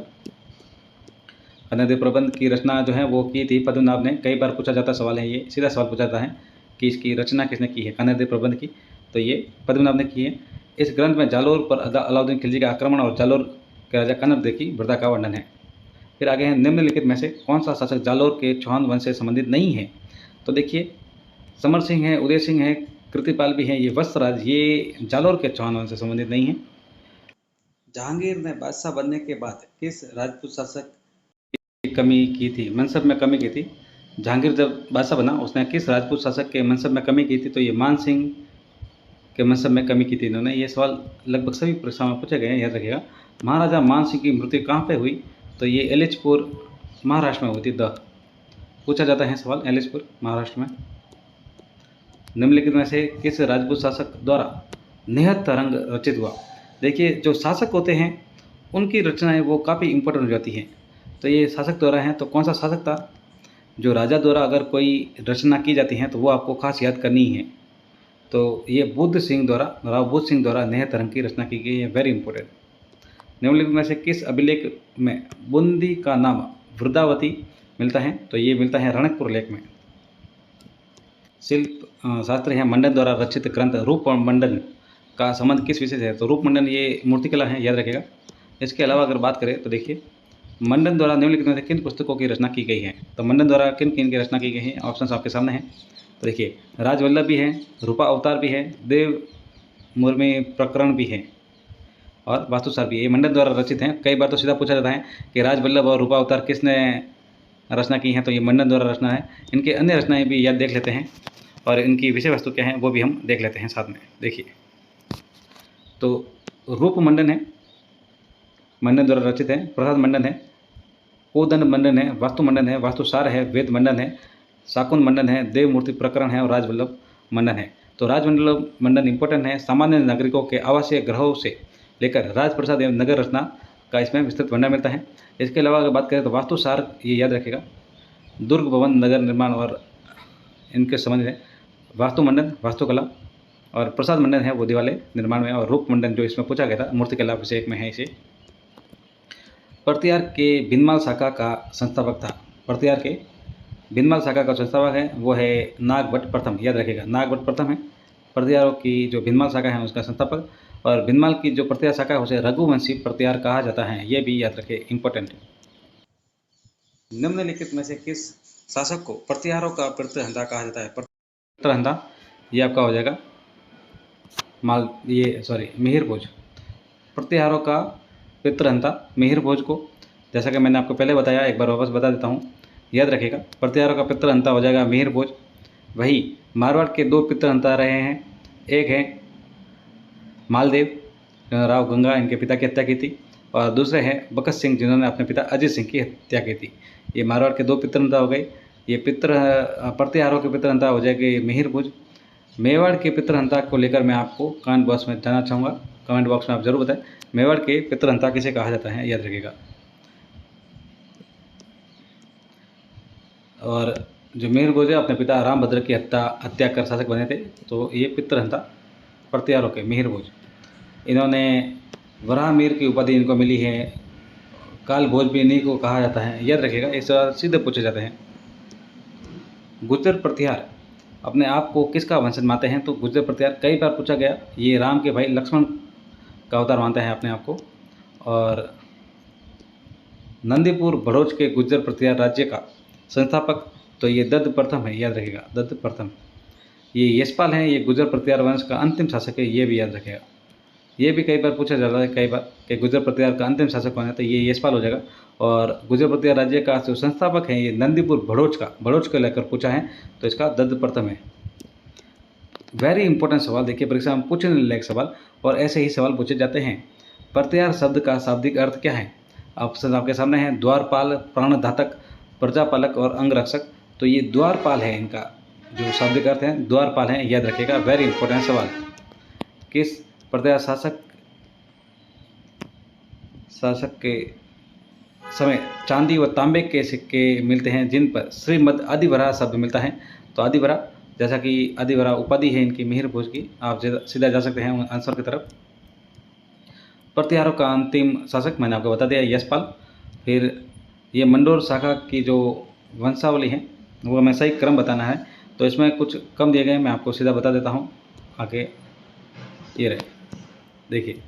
कानदेव प्रबंध की रचना जो है वो की थी पद्मनाभ ने। कई बार पूछा जाता सवाल है, ये सीधा सवाल पूछा जाता है कि इसकी रचना किसने की है कानदेव प्रबंध की, तो ये पद्मनाभ ने की है। इस ग्रंथ में जालोर पर अलाउद्दीन खिलजी का आक्रमण और जालोर के राजा कानदेव की वृद्धा का वर्णन है। फिर आगे है निम्नलिखित में से कौन सा शासक जालोर के चौहान वंश से संबंधित नहीं है? तो देखिए समर सिंह है, उदय सिंह है, कृतिपाल भी है, ये वत्सराज ये जालोर के चौहान वंश से संबंधित नहीं है। जहांगीर ने बादशाह बनने के बाद किस राजपूत शासक की कमी की थी, मनसब में कमी की थी? जहांगीर जब बादशाह बना उसने किस राजपूत शासक के मनसब में कमी की थी? तो ये मान सिंह के मनसब में कमी की थी इन्होंने। ये सवाल लगभग सभी परीक्षाओं में पूछे गए हैं, याद रखिएगा। महाराजा मान सिंह की मृत्यु कहाँ पे हुई? तो ये एलिचपुर महाराष्ट्र में हुई थी। पूछा जाता है सवाल एलिचपुर महाराष्ट्र में। निम्नलिखित में से किस राजपूत शासक द्वारा निहत तरंग रचित हुआ? देखिए जो शासक होते हैं उनकी रचनाएं वो काफ़ी इंपॉर्टेंट हो जाती हैं। तो ये शासक द्वारा हैं, तो कौन सा शासक था? जो राजा द्वारा अगर कोई रचना की जाती है तो वो आपको खास याद करनी है। तो ये बुद्ध सिंह द्वारा, राव बुद्ध सिंह द्वारा निहत तरंग की रचना की गई है, वेरी इंपॉर्टेंट। निम्नलिखित में से किस अभिलेख में बूंदी का नाम वृंदावती मिलता है? तो ये मिलता है रणकपुर लेख में। शिल्प शास्त्र है मंडन द्वारा रचित ग्रंथ रूप मंडन का संबंध किस विषय से है? तो रूप मंडन ये मूर्तिकला है, याद रखेगा। इसके अलावा अगर बात करें तो देखिए मंडन द्वारा निम्नलिखित में से किन पुस्तकों की रचना की गई है? तो मंडन द्वारा किन किन की रचना की गई है? ऑप्शंस आपके सामने हैं। तो देखिए राजवल्लभ भी है, रूपा अवतार भी है, देव मुर्मी प्रकरण भी है और वास्तुसार भी है। ये मंडन द्वारा रचित हैं। कई बार तो सीधा पूछा जाता है कि राजवल्लभ और रूपा अवतार किसने रचना की है? तो ये मंडन द्वारा रचना है। इनके अन्य रचनाएं भी याद देख लेते हैं और इनकी विषय वस्तु क्या है वो भी हम देख लेते हैं साथ में। देखिए तो रूप मंडन है, मंडन द्वारा रचित है। प्रसाद मंडन है, कोदंड मंडन है, वास्तु मंडन है, वास्तुसार है, वेद मंडन है, शाकुन मंडन है, देव मूर्ति प्रकरण है और राजवल्लभ मंडन है। तो राजवल्लभ मंडन इंपॉर्टेंट है। सामान्य नागरिकों के आवासीय ग्रहों से लेकर राजप्रसाद एवं नगर रचना का इसमें विस्तृत वर्णन मिलता है। इसके अलावा अगर बात करें तो वास्तुसार ये याद रखेगा, दुर्ग भवन नगर निर्माण और इनके संबंध है। वास्तु मंडन वास्तुकला और प्रसाद मंडन है वो दिवाले निर्माण में, और रूप मंडन जो इसमें पूछा गया था मूर्तिकला विषय में है। इसे प्रतिहार के भिनमाल शाखा का संस्थापक था। प्रतिहार के भिनमाल शाखा का संस्थापक है वो है नागभट्ट प्रथम, याद रखेगा। नागभट्ट प्रथम है प्रतिहारों की जो भिनमाल शाखा है उसका संस्थापक, और भिनमाल की जो प्रतिहार शाखा है उसे रघुवंशी प्रतिहार कहा जाता है, ये भी याद रखे, इंपॉर्टेंट। निम्नलिखित में से किस शासक को प्रतिहारों का पितृहंता कहा जाता है? पितृहंता ये आपका हो जाएगा मिहिर भोज। प्रतिहारों का पितृहंता मिहिर भोज को, जैसा कि मैंने आपको पहले बताया, एक बार वापस बता देता हूँ, याद रखिएगा। प्रतिहारों का पितृहंता हो जाएगा मिहिर भोज। वही मारवाड़ के दो पितृहंता रहे हैं, एक है मालदेव राव गंगा, इनके पिता की हत्या की थी, और दूसरे हैं बकत सिंह जिन्होंने अपने पिता अजीत सिंह की हत्या की थी। ये मारवाड़ के दो पितृहंता हो गए। ये प्रतिहारों के पितृहंता हो जाएंगे मिहिर भोज। मेवाड़ के पितृहंता को लेकर मैं आपको कमेंट बॉक्स में जानना चाहूँगा, कमेंट बॉक्स में आप जरूर बताएं मेवाड़ के पितृहंता किसे कहा जाता है, याद रखिएगा। और जो मिहिर भोज है अपने पिता रामभद्र की हत्या कर शासक बने थे, तो ये पितृहंता प्रतिहारों के मिहिर भोज। इन्होंने वराहमीर की उपाधि इनको मिली है। काल भोज भी इन्हीं को कहा जाता है, याद रखिएगा। इस सवाल सीधे पूछे जाते हैं। गुर्जर प्रतिहार अपने आप को किसका वंशज मानते हैं? तो गुर्जर प्रतिहार कई बार पूछा गया, ये राम के भाई लक्ष्मण का अवतार मानते हैं अपने आप को। और नंदीपुर भड़ोच के गुर्जर प्रतिहार राज्य का संस्थापक तो ये दत्त प्रथम है, याद रखिएगा, दत्त प्रथम। ये यशपाल हैं, ये गुर्जर प्रतिहार वंश का अंतिम शासक है, ये भी याद रखिएगा। ये भी कई बार पूछा जाता है कई बार कि गुर्जर प्रतिहार का अंतिम शासक कौन है, तो ये यशपाल हो जाएगा। और गुर्जर प्रतिहार राज्य का जो संस्थापक है ये नंदीपुर भड़ोच को लेकर पूछा है, तो इसका दत्त प्रथम है। वेरी इंपॉर्टेंट सवाल, देखिए परीक्षा में पूछने लायक सवाल, और ऐसे ही सवाल पूछे जाते हैं। प्रतिहार शब्द का शाब्दिक अर्थ क्या है? ऑप्शन आपके सामने है, द्वारपाल, प्राणघातक, प्रजापालक और अंगरक्षक। तो ये द्वारपाल है, इनका जो शाब्दिक अर्थ है द्वारपाल है, याद रखिएगा। वेरी इंपॉर्टेंट सवाल। किस प्रतिहार शासक के समय चांदी व तांबे के सिक्के मिलते हैं जिन पर श्रीमद आदिवराह शब्द मिलता है? तो आदिवरा, जैसा कि आदिवरा उपाधि है इनकी मिहिर भोज की, आप सीधा जा सकते हैं आंसर की तरफ। प्रतिहारों का अंतिम शासक मैंने आपको बता दिया यशपाल। फिर ये मंडोर शाखा की जो वंशावली है वो हमें सही क्रम बताना है, तो इसमें कुछ कम दिए गए, मैं आपको सीधा बता देता हूँ। आगे ये रहे, देखिए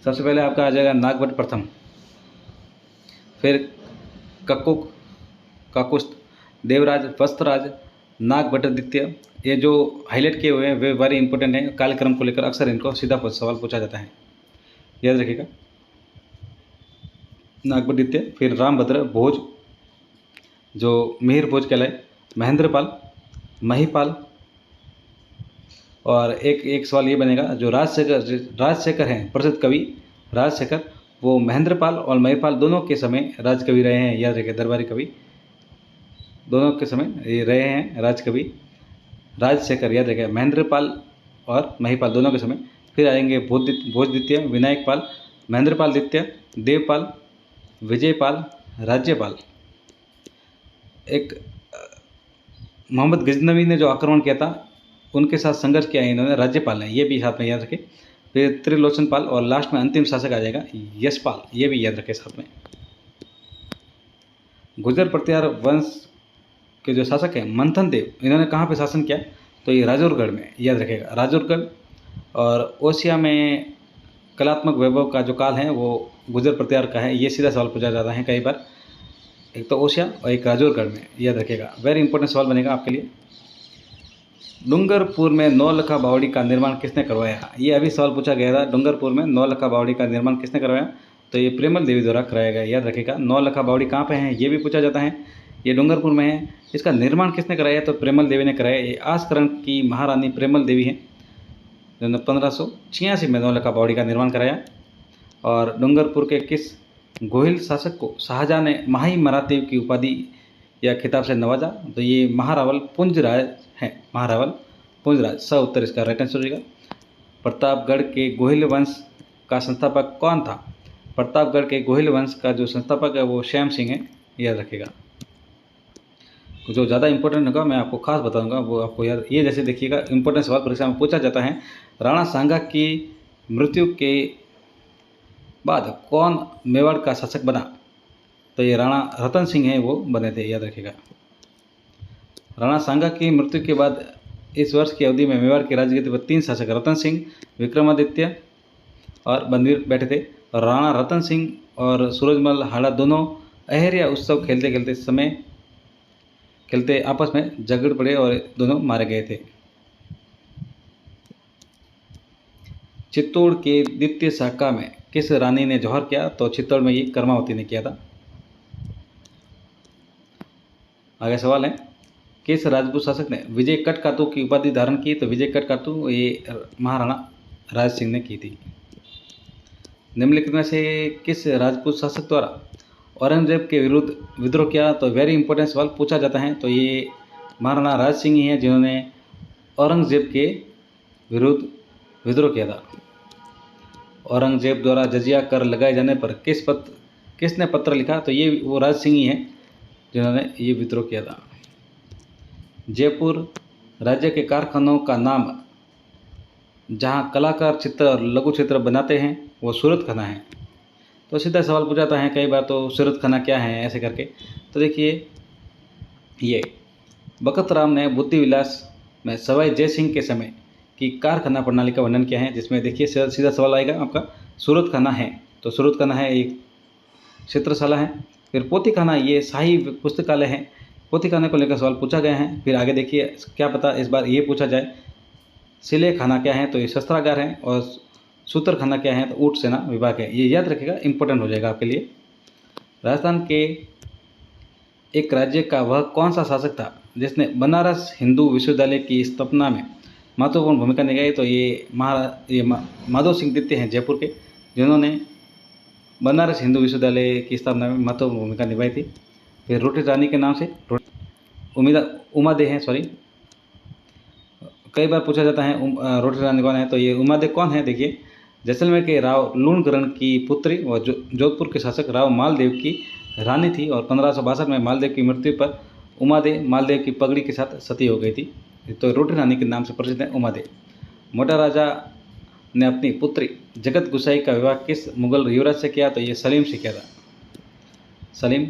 सबसे पहले आपका आ जाएगा नागभट्ट प्रथम, फिर ककुक, काकुस्थ, देवराज, वस्त्रराज, नागभट्ट द्वितीय। ये जो हाईलाइट किए हुए हैं वे वेरी इंपॉर्टेंट हैं, कालक्रम को लेकर अक्सर इनको सीधा सवाल पूछा जाता है, याद रखिएगा। नागभट्ट द्वितीय, फिर रामभद्र भोज जो मिहिर भोज कहलाए, महेंद्रपाल, महिपाल, और एक सवाल ये बनेगा जो राजशेखर हैं प्रसिद्ध कवि राजशेखर, वो महेंद्रपाल और महिपाल दोनों के समय राजकवि रहे हैं, याद रखिए। दरबारी कवि दोनों के समय ये रहे हैं राजकवि राजशेखर, याद रखिए, महेंद्रपाल और महिपाल दोनों के समय। फिर आएंगे भोज द्वितीय, विनायक पाल, महेंद्रपाल द्वितीय, देवपाल, विजयपाल, राज्यपाल। एक मोहम्मद गजनवी ने जो आक्रमण किया था उनके साथ संघर्ष किया है इन्होंने, राज्यपाल ने, ये भी हाथ में याद रखें। फिर त्रिलोचन पाल और लास्ट में अंतिम शासक आ जाएगा यशपाल, ये भी याद रखें साथ में। गुर्जर प्रतिहार वंश के जो शासक हैं मंथन देव, इन्होंने कहाँ पे शासन किया, तो ये राजौरगढ़ में, याद रखेगा राजौरगढ़। और ओसिया में कलात्मक वैभव का जो काल है वो गुर्जर प्रतिहार का है, ये सीधा सवाल पूछा जाता है कई बार, एक तो ओसिया और एक राजौरगढ़ में, याद रखेगा। वेरी इंपॉर्टेंट सवाल बनेगा आपके लिए। डूंगरपुर में नौलखा बावड़ी का निर्माण किसने करवाया, ये अभी सवाल पूछा गया था। डूंगरपुर में नौलखा बावड़ी का निर्माण किसने करवाया, तो ये प्रेमल देवी द्वारा कराया गया, याद रखेगा। नौलखा बावड़ी कहाँ पे है ये भी पूछा जाता है, ये डूंगरपुर में है। इसका निर्माण किसने कराया, तो प्रेमल देवी ने कराया। ये आसकरण की महारानी प्रेमल देवी है, जिन्होंने 1586 में नौलखा बावड़ी का निर्माण कराया। और डूंगरपुर के किस गोहिल शासक को शाहजहां ने माही मरादेव की उपाधि या खिताब से नवाजा, तो ये महारावल पुंजराज है, महारावल पुंजराज, स उत्तर इसका राइट आंसर होगा। प्रतापगढ़ के गोहिल वंश का संस्थापक कौन था, प्रतापगढ़ के गोहिल वंश का जो संस्थापक है वो श्याम सिंह है, याद रखेगा। जो ज़्यादा इंपॉर्टेंट होगा मैं आपको खास बताऊंगा, वो आपको याद, ये जैसे देखिएगा इंपॉर्टेंट सवाल परीक्षा में पूछा जाता है। राणा सांगा की मृत्यु के बाद कौन मेवाड़ का शासक बना, तो ये राणा रतन सिंह है वो बने थे, याद रखिएगा। राणा सांगा की मृत्यु के बाद इस वर्ष की अवधि में मेवाड़ की राजगद्दी पर 3 शासक रतन सिंह, विक्रमादित्य और बनवीर बैठे थे। और राणा रतन सिंह और सूरजमल हाड़ा दोनों अहरिया उत्सव खेलते आपस में झगड़ पड़े और दोनों मारे गए थे। चित्तौड़ के द्वितीय शाखा में किस रानी ने जौहर किया, तो चित्तौड़ में ये कर्मावती ने किया था। आगे सवाल है, किस राजपूत शासक ने विजय कटकातु की उपाधि धारण की, तो विजय कटकातु ये महाराणा राज सिंह ने की थी। निम्नलिखित में से किस राजपूत शासक द्वारा औरंगजेब के विरुद्ध विद्रोह किया, तो वेरी इंपॉर्टेंट सवाल पूछा जाता है, तो ये महाराणा राज सिंह ही हैं जिन्होंने औरंगजेब के विरुद्ध विद्रोह किया था। औरंगजेब द्वारा जजिया कर लगाए जाने पर किसने पत्र लिखा, तो ये वो राज सिंह ही हैं जिन्होंने ये विद्रोह किया था। जयपुर राज्य के कारखानों का नाम जहां कलाकार चित्र और लघु चित्र बनाते हैं वो सूरत खाना है, तो सीधा सवाल पूछा जाता है कई बार, तो सूरत खाना क्या है ऐसे करके। तो देखिए ये बखत राम ने बुद्धि विलास में सवाई जय सिंह के समय की कारखाना प्रणाली का वर्णन किया है, जिसमें देखिए सीधा सवाल आएगा आपका सूरत खाना है, तो सूरत खाना है एक चित्रशाला है। फिर पोथी खाना ये शाही पुस्तकालय है, पोथी खाने को लेकर सवाल पूछा गया है। फिर आगे देखिए क्या पता इस बार ये पूछा जाए, सिले खाना क्या है, तो ये शस्त्रागार है। और सूत्र खाना क्या है, तो ऊँट सेना विभाग है, ये याद रखिएगा, इंपॉर्टेंट हो जाएगा आपके लिए। राजस्थान के एक राज्य का वह कौन सा शासक था जिसने बनारस हिंदू विश्वविद्यालय की स्थापना में महत्वपूर्ण भूमिका निभाई, तो ये माधव सिंह द्वितीय हैं जयपुर के, जिन्होंने बनारस हिंदू विश्वविद्यालय की स्थापना में महत्वपूर्ण भूमिका निभाई थी। फिर रोटी रानी के नाम से उमादे हैं, सॉरी कई बार पूछा जाता है रोटी रानी कौन है, तो ये उमादे कौन है, देखिए जैसलमेर के राव लूणकरण की पुत्री और जोधपुर के शासक राव मालदेव की रानी थी। और 1562 में मालदेव की मृत्यु पर उमादे मालदेव की पगड़ी के साथ सती हो गई थी। तो रोटी रानी के नाम से प्रसिद्ध है उमादे। मोटा राजा ने अपनी पुत्री जगत गुसाई का विवाह किस मुगल युवराज से किया? तो ये सलीम से किया था। सलीम।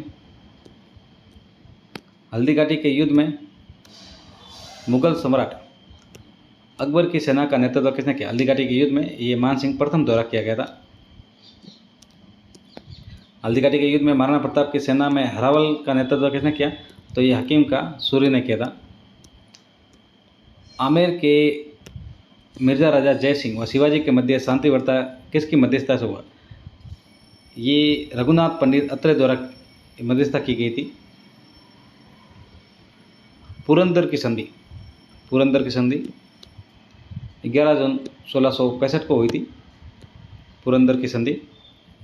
हल्दी घाटी के युद्ध में मुगल सम्राट अकबर की सेना का नेतृत्व किसने किया? हल्दी घाटी के युद्ध में ये मान सिंह प्रथम द्वारा किया गया था। हल्दी घाटी के युद्ध में महाराणा प्रताप की सेना में हरावल का नेतृत्व किसने किया? तो ये हकीम का सूर्य ने किया था। आमेर के मिर्जा राजा जय सिंह और शिवाजी के मध्य शांति वार्ता किसकी मध्यस्थता से हुआ? ये रघुनाथ पंडित अत्रेय द्वारा मध्यस्थता की गई थी। पुरंदर की संधि 11 जून 1665 को हुई थी। पुरंदर की संधि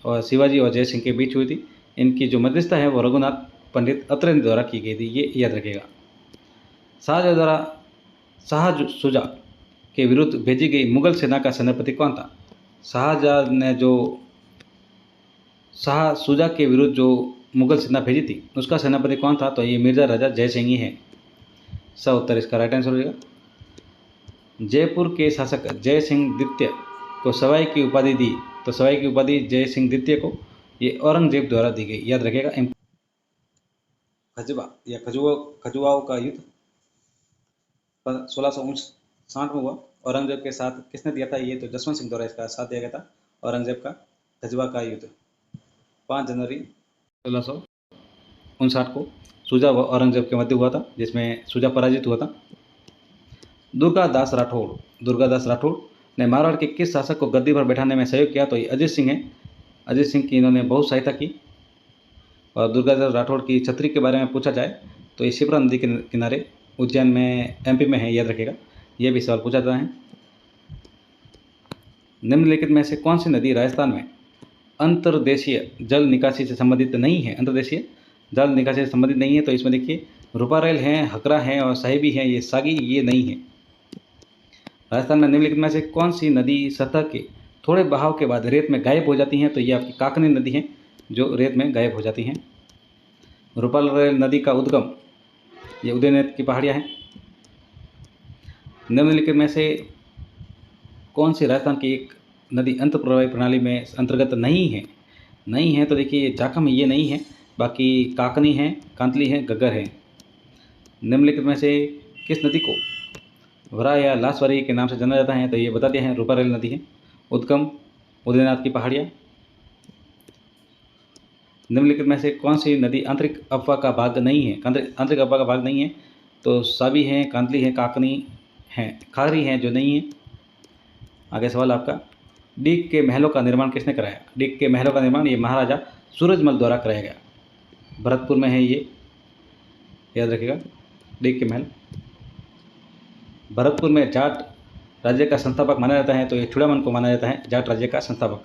और शिवाजी और जय सिंह के बीच हुई थी। इनकी जो मध्यस्थता है वो रघुनाथ पंडित अत्रेय द्वारा की गई थी, ये याद रखिएगा। शाहजहाँ द्वारा शाह शुजा के विरुद्ध भेजी गई मुगल सेना का सेनापति कौन था? शाहजहाँ ने जो शाह शुजा के विरुद्ध जो मुगल सेना भेजी थी उसका सेनापति कौन था? तो ये मिर्जा राजा जय सिंह ही है। स उत्तर इसका राइट आंसर हो जाएगा। जयपुर के शासक जय सिंह द्वितीय को सवाई की उपाधि दी, तो सवाई की उपाधि जय सिंह द्वितीय को ये औरंगजेब द्वारा दी गई, याद रखिएगा। खजवा या खजुआओं का युद्ध 1659 में हुआ। औरंगजेब के साथ किसने दिया था? ये तो जसवंत सिंह द्वारा इसका साथ दिया गया था। औरंगजेब का खजवा का युद्ध 5 जनवरी 1659 को शुजा व औरंगजेब के मध्य हुआ था, जिसमें शुजा पराजित हुआ था। दुर्गादास राठौड़ ने मारवाड़ के किस शासक को गद्दी पर बैठाने में सहयोग किया? तो ये अजीत सिंह है। अजीत सिंह की इन्होंने बहुत सहायता की। और दुर्गादास राठौड़ की छतरी के बारे में पूछा जाए तो ये शिप्रा नदी के किनारे उज्जैन में MP में है, याद रखेगा। ये भी सवाल पूछा जाता है। निम्नलिखित में से कौन सी नदी राजस्थान में अंतर्देशीय जल निकासी से संबंधित नहीं है? अंतर्देशीय जल निकासी से संबंधित नहीं है तो इसमें देखिए रूपारेल है, हकरा है और साहिबी है। ये सागी ये नहीं है। राजस्थान में निम्नलिखित में से कौन सी नदी सतह के थोड़े बहाव के बाद रेत में गायब हो जाती हैं? तो ये आपकी काकनी नदी है जो रेत में गायब हो जाती हैं। रूपारेल नदी का उद्गम ये उदयनाथ की पहाड़ियाँ हैं। निम्नलिखित में से कौन सी राजस्थान की एक नदी अंतर्प्रवाही प्रणाली में अंतर्गत नहीं है? तो देखिए जाखम ये नहीं है, बाकी काकनी है, कांतली है, गग्गर है। निम्नलिखित में से किस नदी को वरा या लासवारी के नाम से जाना जाता है? तो ये बता दिया है, रूपारेल नदी है। उद्गम उदयनाथ की पहाड़ियाँ। निम्नलिखित में से कौन सी नदी आंतरिक अफवाह का भाग नहीं है? आंतरिक अफवाह का भाग नहीं है तो साबी है, कांतली है, काकनी है, खारी है जो नहीं है। आगे सवाल आपका, डीग के महलों का निर्माण किसने कराया? डीग के महलों का निर्माण ये महाराजा सूरजमल द्वारा कराया गया। भरतपुर में है ये, याद रखिएगा। डीग के महल भरतपुर में जाट राज्य का संस्थापक माना जाता है तो ये चूड़ामन को माना जाता है जाट राज्य का संस्थापक।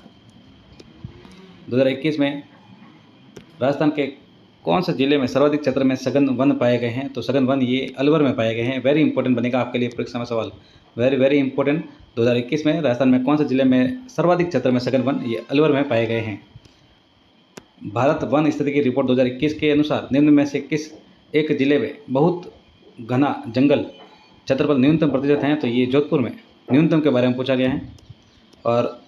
2021 में राजस्थान के कौन से जिले में सर्वाधिक क्षेत्र में सघन वन पाए गए हैं? तो सघन वन ये अलवर में पाए गए हैं। वेरी इंपॉर्टेंट बनेगा आपके लिए परीक्षा में सवाल, वेरी इंपॉर्टेंट। 2021 में राजस्थान में कौन से जिले में सर्वाधिक क्षेत्र में सघन वन ये अलवर में पाए गए हैं। भारत वन स्थिति की रिपोर्ट 2021 के अनुसार निम्न में से किस एक जिले में बहुत घना जंगल क्षेत्रफल न्यूनतम प्रतिशत हैं? तो ये जोधपुर में न्यूनतम के बारे में पूछा गया है। और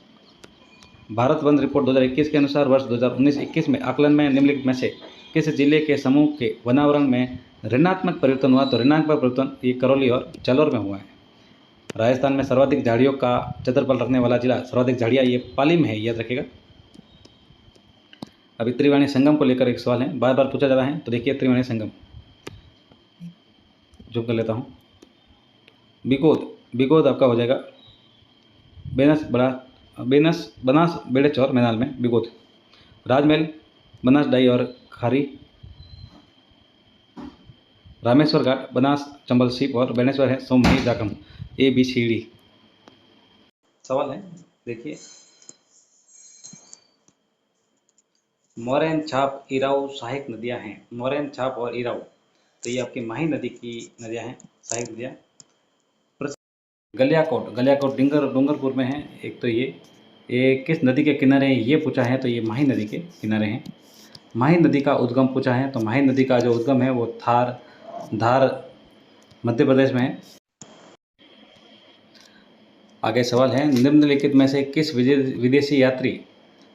भारत वन रिपोर्ट 2021 के अनुसार वर्ष 2019-21 में आकलन में निम्नलिखित में से किस जिले के समूह के वनावरण में ऋणात्मक परिवर्तन हुआ? तो ऋणात्मक परिवर्तन ये करौली और जालौर में हुआ है। राजस्थान में सर्वाधिक झाड़ियों का क्षेत्रफल रखने वाला जिला, सर्वाधिक झाड़ियाँ ये पाली में है, याद रखेगा। अभी त्रिवेणी संगम को लेकर एक सवाल है, बार बार पूछा जा रहा है। तो देखिए त्रिवेणी संगम जो कर लेता हूँ। बिगोद आपका हो जाएगा बनास बेड़च और मैनाल में बिगोद। राजमहल बनास डाई और खारी। रामेश्वर घाट बनास चंबल सीप और बेनेश्वर है सोमनी जाखम। ABCD सवाल है, देखिए। मोरैन छाप इराऊ सहायक नदियां हैं। मोरैन छाप और इराऊ तो ये आपकी माही नदी की नदियां हैं, सहायक नदियां। गलियाकोट डूंगरपुर में है। एक तो ये किस नदी के किनारे है ये पूछा है, तो ये माही नदी के किनारे हैं। माही नदी का उद्गम पूछा है, तो माही नदी का जो उद्गम है वो थार धार मध्य प्रदेश में है। आगे सवाल है, निम्नलिखित में से किस विदेशी यात्री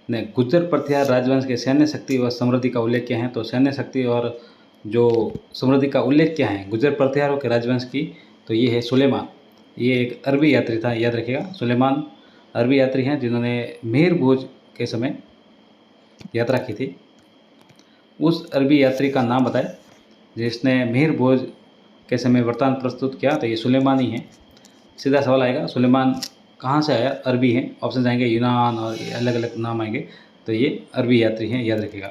ने गुर्जर प्रथियार राजवंश के सैन्य शक्ति व समृद्धि का उल्लेख किया है? तो सैन्य शक्ति और जो समृद्धि का उल्लेख किया है गुर्जर प्रथियारों के राजवंश की, तो ये है सुलेमान। ये एक अरबी यात्री था, याद रखिएगा। सुलेमान अरबी यात्री हैं जिन्होंने मिहिर भोज के समय यात्रा की थी। उस अरबी यात्री का नाम बताएं जिसने मिहिर भोज के समय वृत्तांत प्रस्तुत किया, तो ये सुलेमान ही है। सीधा सवाल आएगा, सुलेमान कहाँ से आया? अरबी हैं। ऑप्शन आएंगे यूनान और अलग अलग नाम आएंगे, तो ये अरबी यात्री हैं, याद रखिएगा।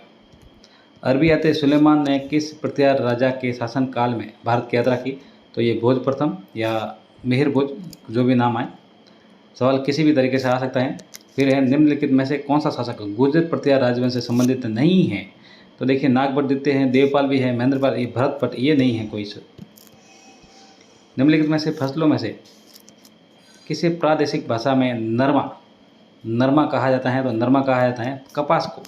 अरबी यात्री सुलेमान ने किस प्रथियार राजा के शासन काल में भारत की यात्रा की? तो ये भोज प्रथम या मिहिर भोज, जो भी नाम आए। सवाल किसी भी तरीके से आ सकता है। फिर है, निम्नलिखित में से कौन सा शासक गुर्जर प्रथियार राजवंश से संबंधित नहीं है? तो देखिए, नागभट्ट द्वितीय हैं, देवपाल भी है, महेंद्रपाल, ये भरतभट्ट, ये नहीं है कोई। निम्नलिखित में से फसलों में से किसी प्रादेशिक भाषा में नरमा कहा जाता है? तो नरमा कहा जाता है कपास को।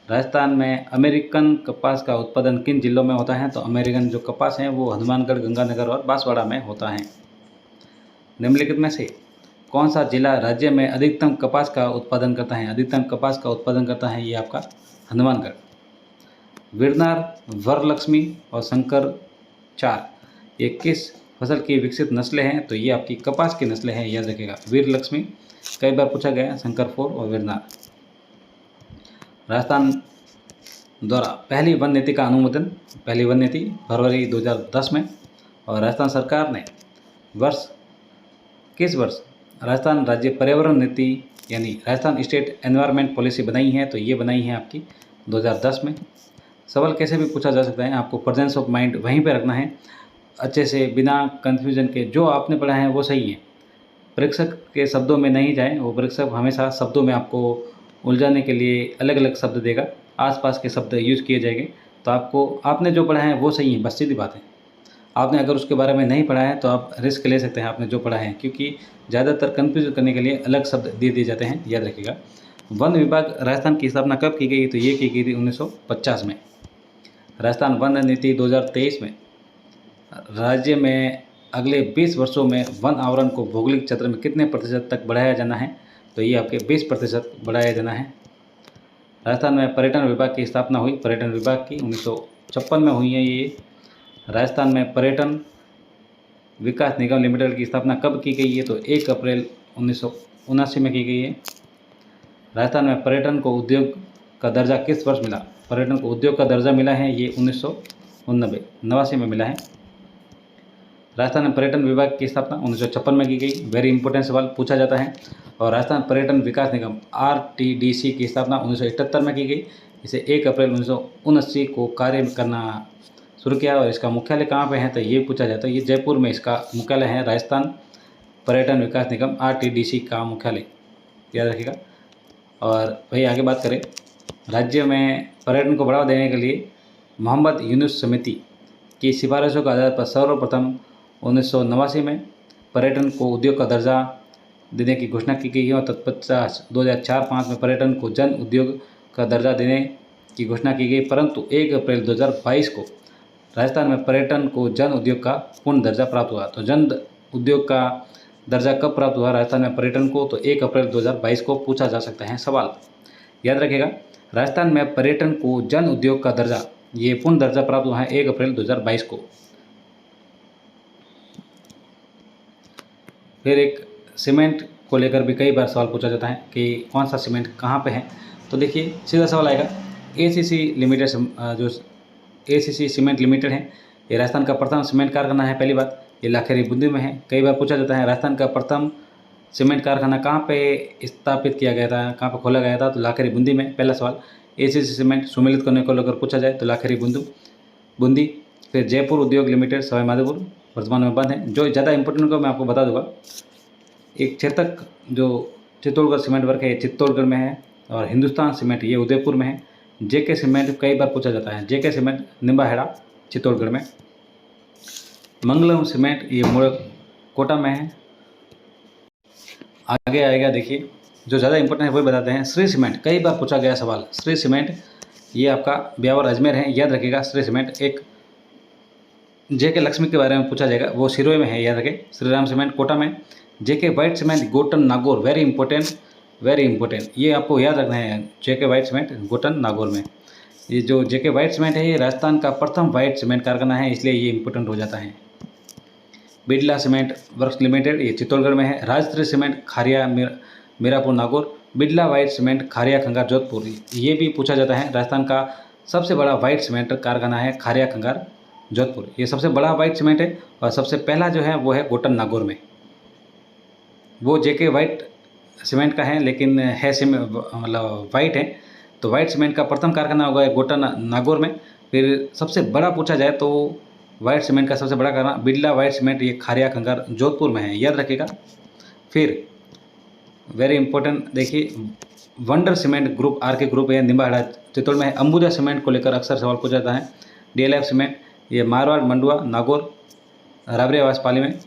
राजस्थान में अमेरिकन कपास का उत्पादन किन जिलों में होता है? तो अमेरिकन जो कपास है वो हनुमानगढ़, गंगानगर और बांसवाड़ा में होता है। निम्नलिखित में से कौन सा जिला राज्य में अधिकतम कपास का उत्पादन करता है? अधिकतम कपास का उत्पादन करता है ये आपका हनुमानगढ़। वीरनार, वरलक्ष्मी और शंकर 4, ये किस फसल की विकसित नस्लें हैं? तो ये आपकी कपास की नस्लें हैं, याद रखिएगा। वीरलक्ष्मी कई बार पूछा गया है, शंकर 4 और वीरनार। राजस्थान द्वारा पहली वन नीति का अनुमोदन, पहली वन नीति फरवरी 2010 में। और राजस्थान सरकार ने किस वर्ष राजस्थान राज्य पर्यावरण नीति यानी राजस्थान स्टेट एनवायरनमेंट पॉलिसी बनाई है? तो ये बनाई है आपकी 2010 में। सवाल कैसे भी पूछा जा सकता है, आपको प्रेजेंस ऑफ माइंड वहीं पे रखना है अच्छे से, बिना कन्फ्यूजन के। जो आपने पढ़ा है वो सही है, परीक्षक के शब्दों में नहीं जाए। वो परीक्षक हमेशा शब्दों में आपको उलझाने के लिए अलग अलग शब्द देगा, आसपास के शब्द यूज़ किए जाएंगे। तो आपने जो पढ़ा है वो सही है, बस सीधी बात है। आपने अगर उसके बारे में नहीं पढ़ा है तो आप रिस्क ले सकते हैं आपने जो पढ़ा है, क्योंकि ज़्यादातर कन्फ्यूज करने के लिए अलग शब्द दे दिए जाते हैं, याद रखिएगा। वन विभाग राजस्थान की स्थापना कब की गई? तो ये की गई थी 1950 में। राजस्थान वन नीति 2023 में राज्य में अगले 20 वर्षों में वन आवरण को भौगोलिक क्षेत्र में कितने प्रतिशत तक बढ़ाया जाना है? तो ये आपके 20% बढ़ाया जाना है। राजस्थान में पर्यटन विभाग की स्थापना हुई, पर्यटन विभाग की 1956 में हुई है ये। राजस्थान में पर्यटन विकास निगम लिमिटेड की स्थापना कब की गई है? तो 1 अप्रैल 1979 में की गई है। राजस्थान में पर्यटन को उद्योग का दर्जा किस वर्ष मिला? पर्यटन को उद्योग का दर्जा मिला है ये 1989 में मिला है। राजस्थान में पर्यटन विभाग की स्थापना 1956 में की गई। वेरी इंपॉर्टेंट सवाल पूछा जाता है। और राजस्थान पर्यटन विकास निगम RTDC की स्थापना 1978 में की गई। इसे 1 अप्रैल 1979 को कार्य करना शुरू किया। और इसका मुख्यालय कहाँ पे है? तो ये पूछा जाता है। ये जयपुर में इसका मुख्यालय है, राजस्थान पर्यटन विकास निगम RTDC का मुख्यालय, याद रखिएगा। और भाई आगे बात करें, राज्य में पर्यटन को बढ़ावा देने के लिए मोहम्मद यूनुस समिति की सिफारिशों के आधार पर सर्वप्रथम 1989 में पर्यटन को उद्योग का दर्जा देने की घोषणा की गई है। और तत्पश्चात 2004-05 में पर्यटन को जन उद्योग का दर्जा देने की घोषणा की गई। परंतु 1 अप्रैल 2022 को राजस्थान में पर्यटन को जन उद्योग का पूर्ण दर्जा प्राप्त हुआ। तो जन उद्योग का दर्जा कब प्राप्त हुआ राजस्थान में पर्यटन को? तो 1 अप्रैल 2022 को पूछा जा सकता है सवाल, याद रखिएगा। राजस्थान में पर्यटन को जन उद्योग का दर्जा, ये पूर्ण दर्जा प्राप्त हुआ है 1 अप्रैल 2022 को। फिर एक सीमेंट को लेकर भी कई बार सवाल पूछा जाता है कि कौन सा सीमेंट कहाँ पे है। तो देखिए सीधा सवाल आएगा, ACC लिमिटेड, जो ACC सीमेंट लिमिटेड है, ये राजस्थान का प्रथम सीमेंट कारखाना है। पहली बात, ये लाखेरी बूंदी में है। कई बार पूछा जाता है राजस्थान का प्रथम सीमेंट कारखाना कहाँ पे स्थापित किया गया था, कहाँ पे खोला गया था? तो लाखेरी बूंदी में। पहला सवाल। ACC सीमेंट सुमेलित करने को लेकर पूछा जाए तो लाखेरी बूंदी। फिर जयपुर उद्योग लिमिटेड सवाई माधोपुर, वर्तमान में बंद है। जो ज़्यादा इंपॉर्टेंट को मैं आपको बता दूंगा, एक चेतक जो चित्तौड़गढ़ सीमेंट वर्क है ये चित्तौड़गढ़ में है। और हिंदुस्तान सीमेंट ये उदयपुर में है। JK सीमेंट कई बार पूछा जाता है, JK सीमेंट निम्बाहेड़ा चित्तौड़गढ़ में। मंगलम सीमेंट ये कोटा में है। आगे आएगा, देखिए जो ज़्यादा इंपॉर्टेंट है वही बताते हैं। श्री सीमेंट कई बार पूछा गया सवाल, श्री सीमेंट ये आपका ब्यावर अजमेर है, याद रखिएगा। श्री सीमेंट एक जेके लक्ष्मी के बारे में पूछा जाएगा, वो सिरोही में है, याद रखें। श्रीराम सीमेंट कोटा में, JK white cement Gotan Nagaur, very important, ये आपको याद रखना है। JK white cement Gotan Nagaur में, ये जो जेके वाइट सीमेंट है ये राजस्थान का प्रथम वाइट सीमेंट कारखाना है, इसलिए ये इंपॉर्टेंट हो जाता है। बिड़ला सीमेंट वर्क्स लिमिटेड, ये चित्तौड़गढ़ में है। Rajshree cement Kharia Mirapur Nagaur, Birla white cement Kharia Khangar Jodhpur, ये भी पूछा जाता है। राजस्थान का सबसे बड़ा वाइट सीमेंट कारखाना है खारिया खंगार जोधपुर, ये सबसे बड़ा वाइट सीमेंट है। और सबसे पहला जो है वो है गोटन नागौर में, वो जेके वाइट सीमेंट का है, लेकिन है मतलब वाइट है, तो वाइट सीमेंट का प्रथम कारखाना होगा गोटन नागौर में। फिर सबसे बड़ा पूछा जाए तो वाइट सीमेंट का सबसे बड़ा कारखाना बिड़ला वाइट सीमेंट, ये खारिया खंगार जोधपुर में है, याद रखिएगा। फिर वेरी इंपॉर्टेंट देखिए, वंडर सीमेंट ग्रुप, आर के ग्रुप है, निम्बाहेड़ा चित्तौड़ में है। अंबुजा सीमेंट को लेकर अक्सर सवाल पूछा जाता है। डीएलएफ सीमेंट, ये मारवाड़ मंडुआ नागौर राबरियावास पाली में।